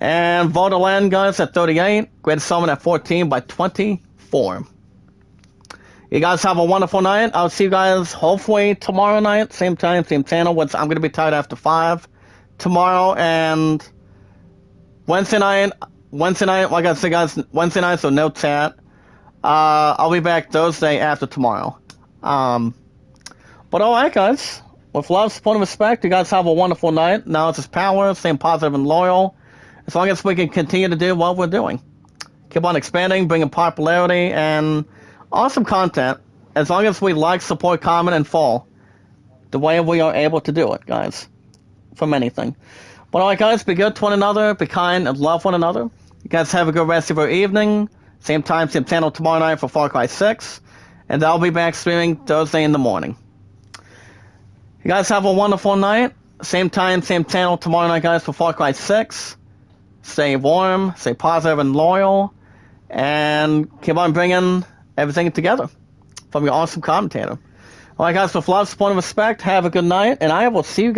And vote land, guys, at 38. Greatest Summon at 14 by 24. You guys have a wonderful night. I'll see you guys hopefully tomorrow night. Same time, same channel. I'm going to be tired after 5 tomorrow. And Wednesday night, like I said, guys, Wednesday night, so no chat. I'll be back Thursday after tomorrow. But alright, guys. With love, support, and respect, you guys have a wonderful night. Now it's just power, staying positive and loyal. As long as we can continue to do what we're doing. Keep on expanding, bringing popularity, and awesome content. As long as we like, support, comment, and follow. The way we are able to do it, guys. From anything. But alright, guys, be good to one another, be kind, and love one another. You guys have a good rest of your evening. Same time, same channel tomorrow night for Far Cry 6. And I'll be back streaming Thursday in the morning. You guys have a wonderful night. Same time, same channel tomorrow night, guys, for Far Cry 6. Stay warm, stay positive and loyal, and keep on bringing everything together from your awesome commentator. Alright guys, with love, support, and respect, have a good night, and I will see you guys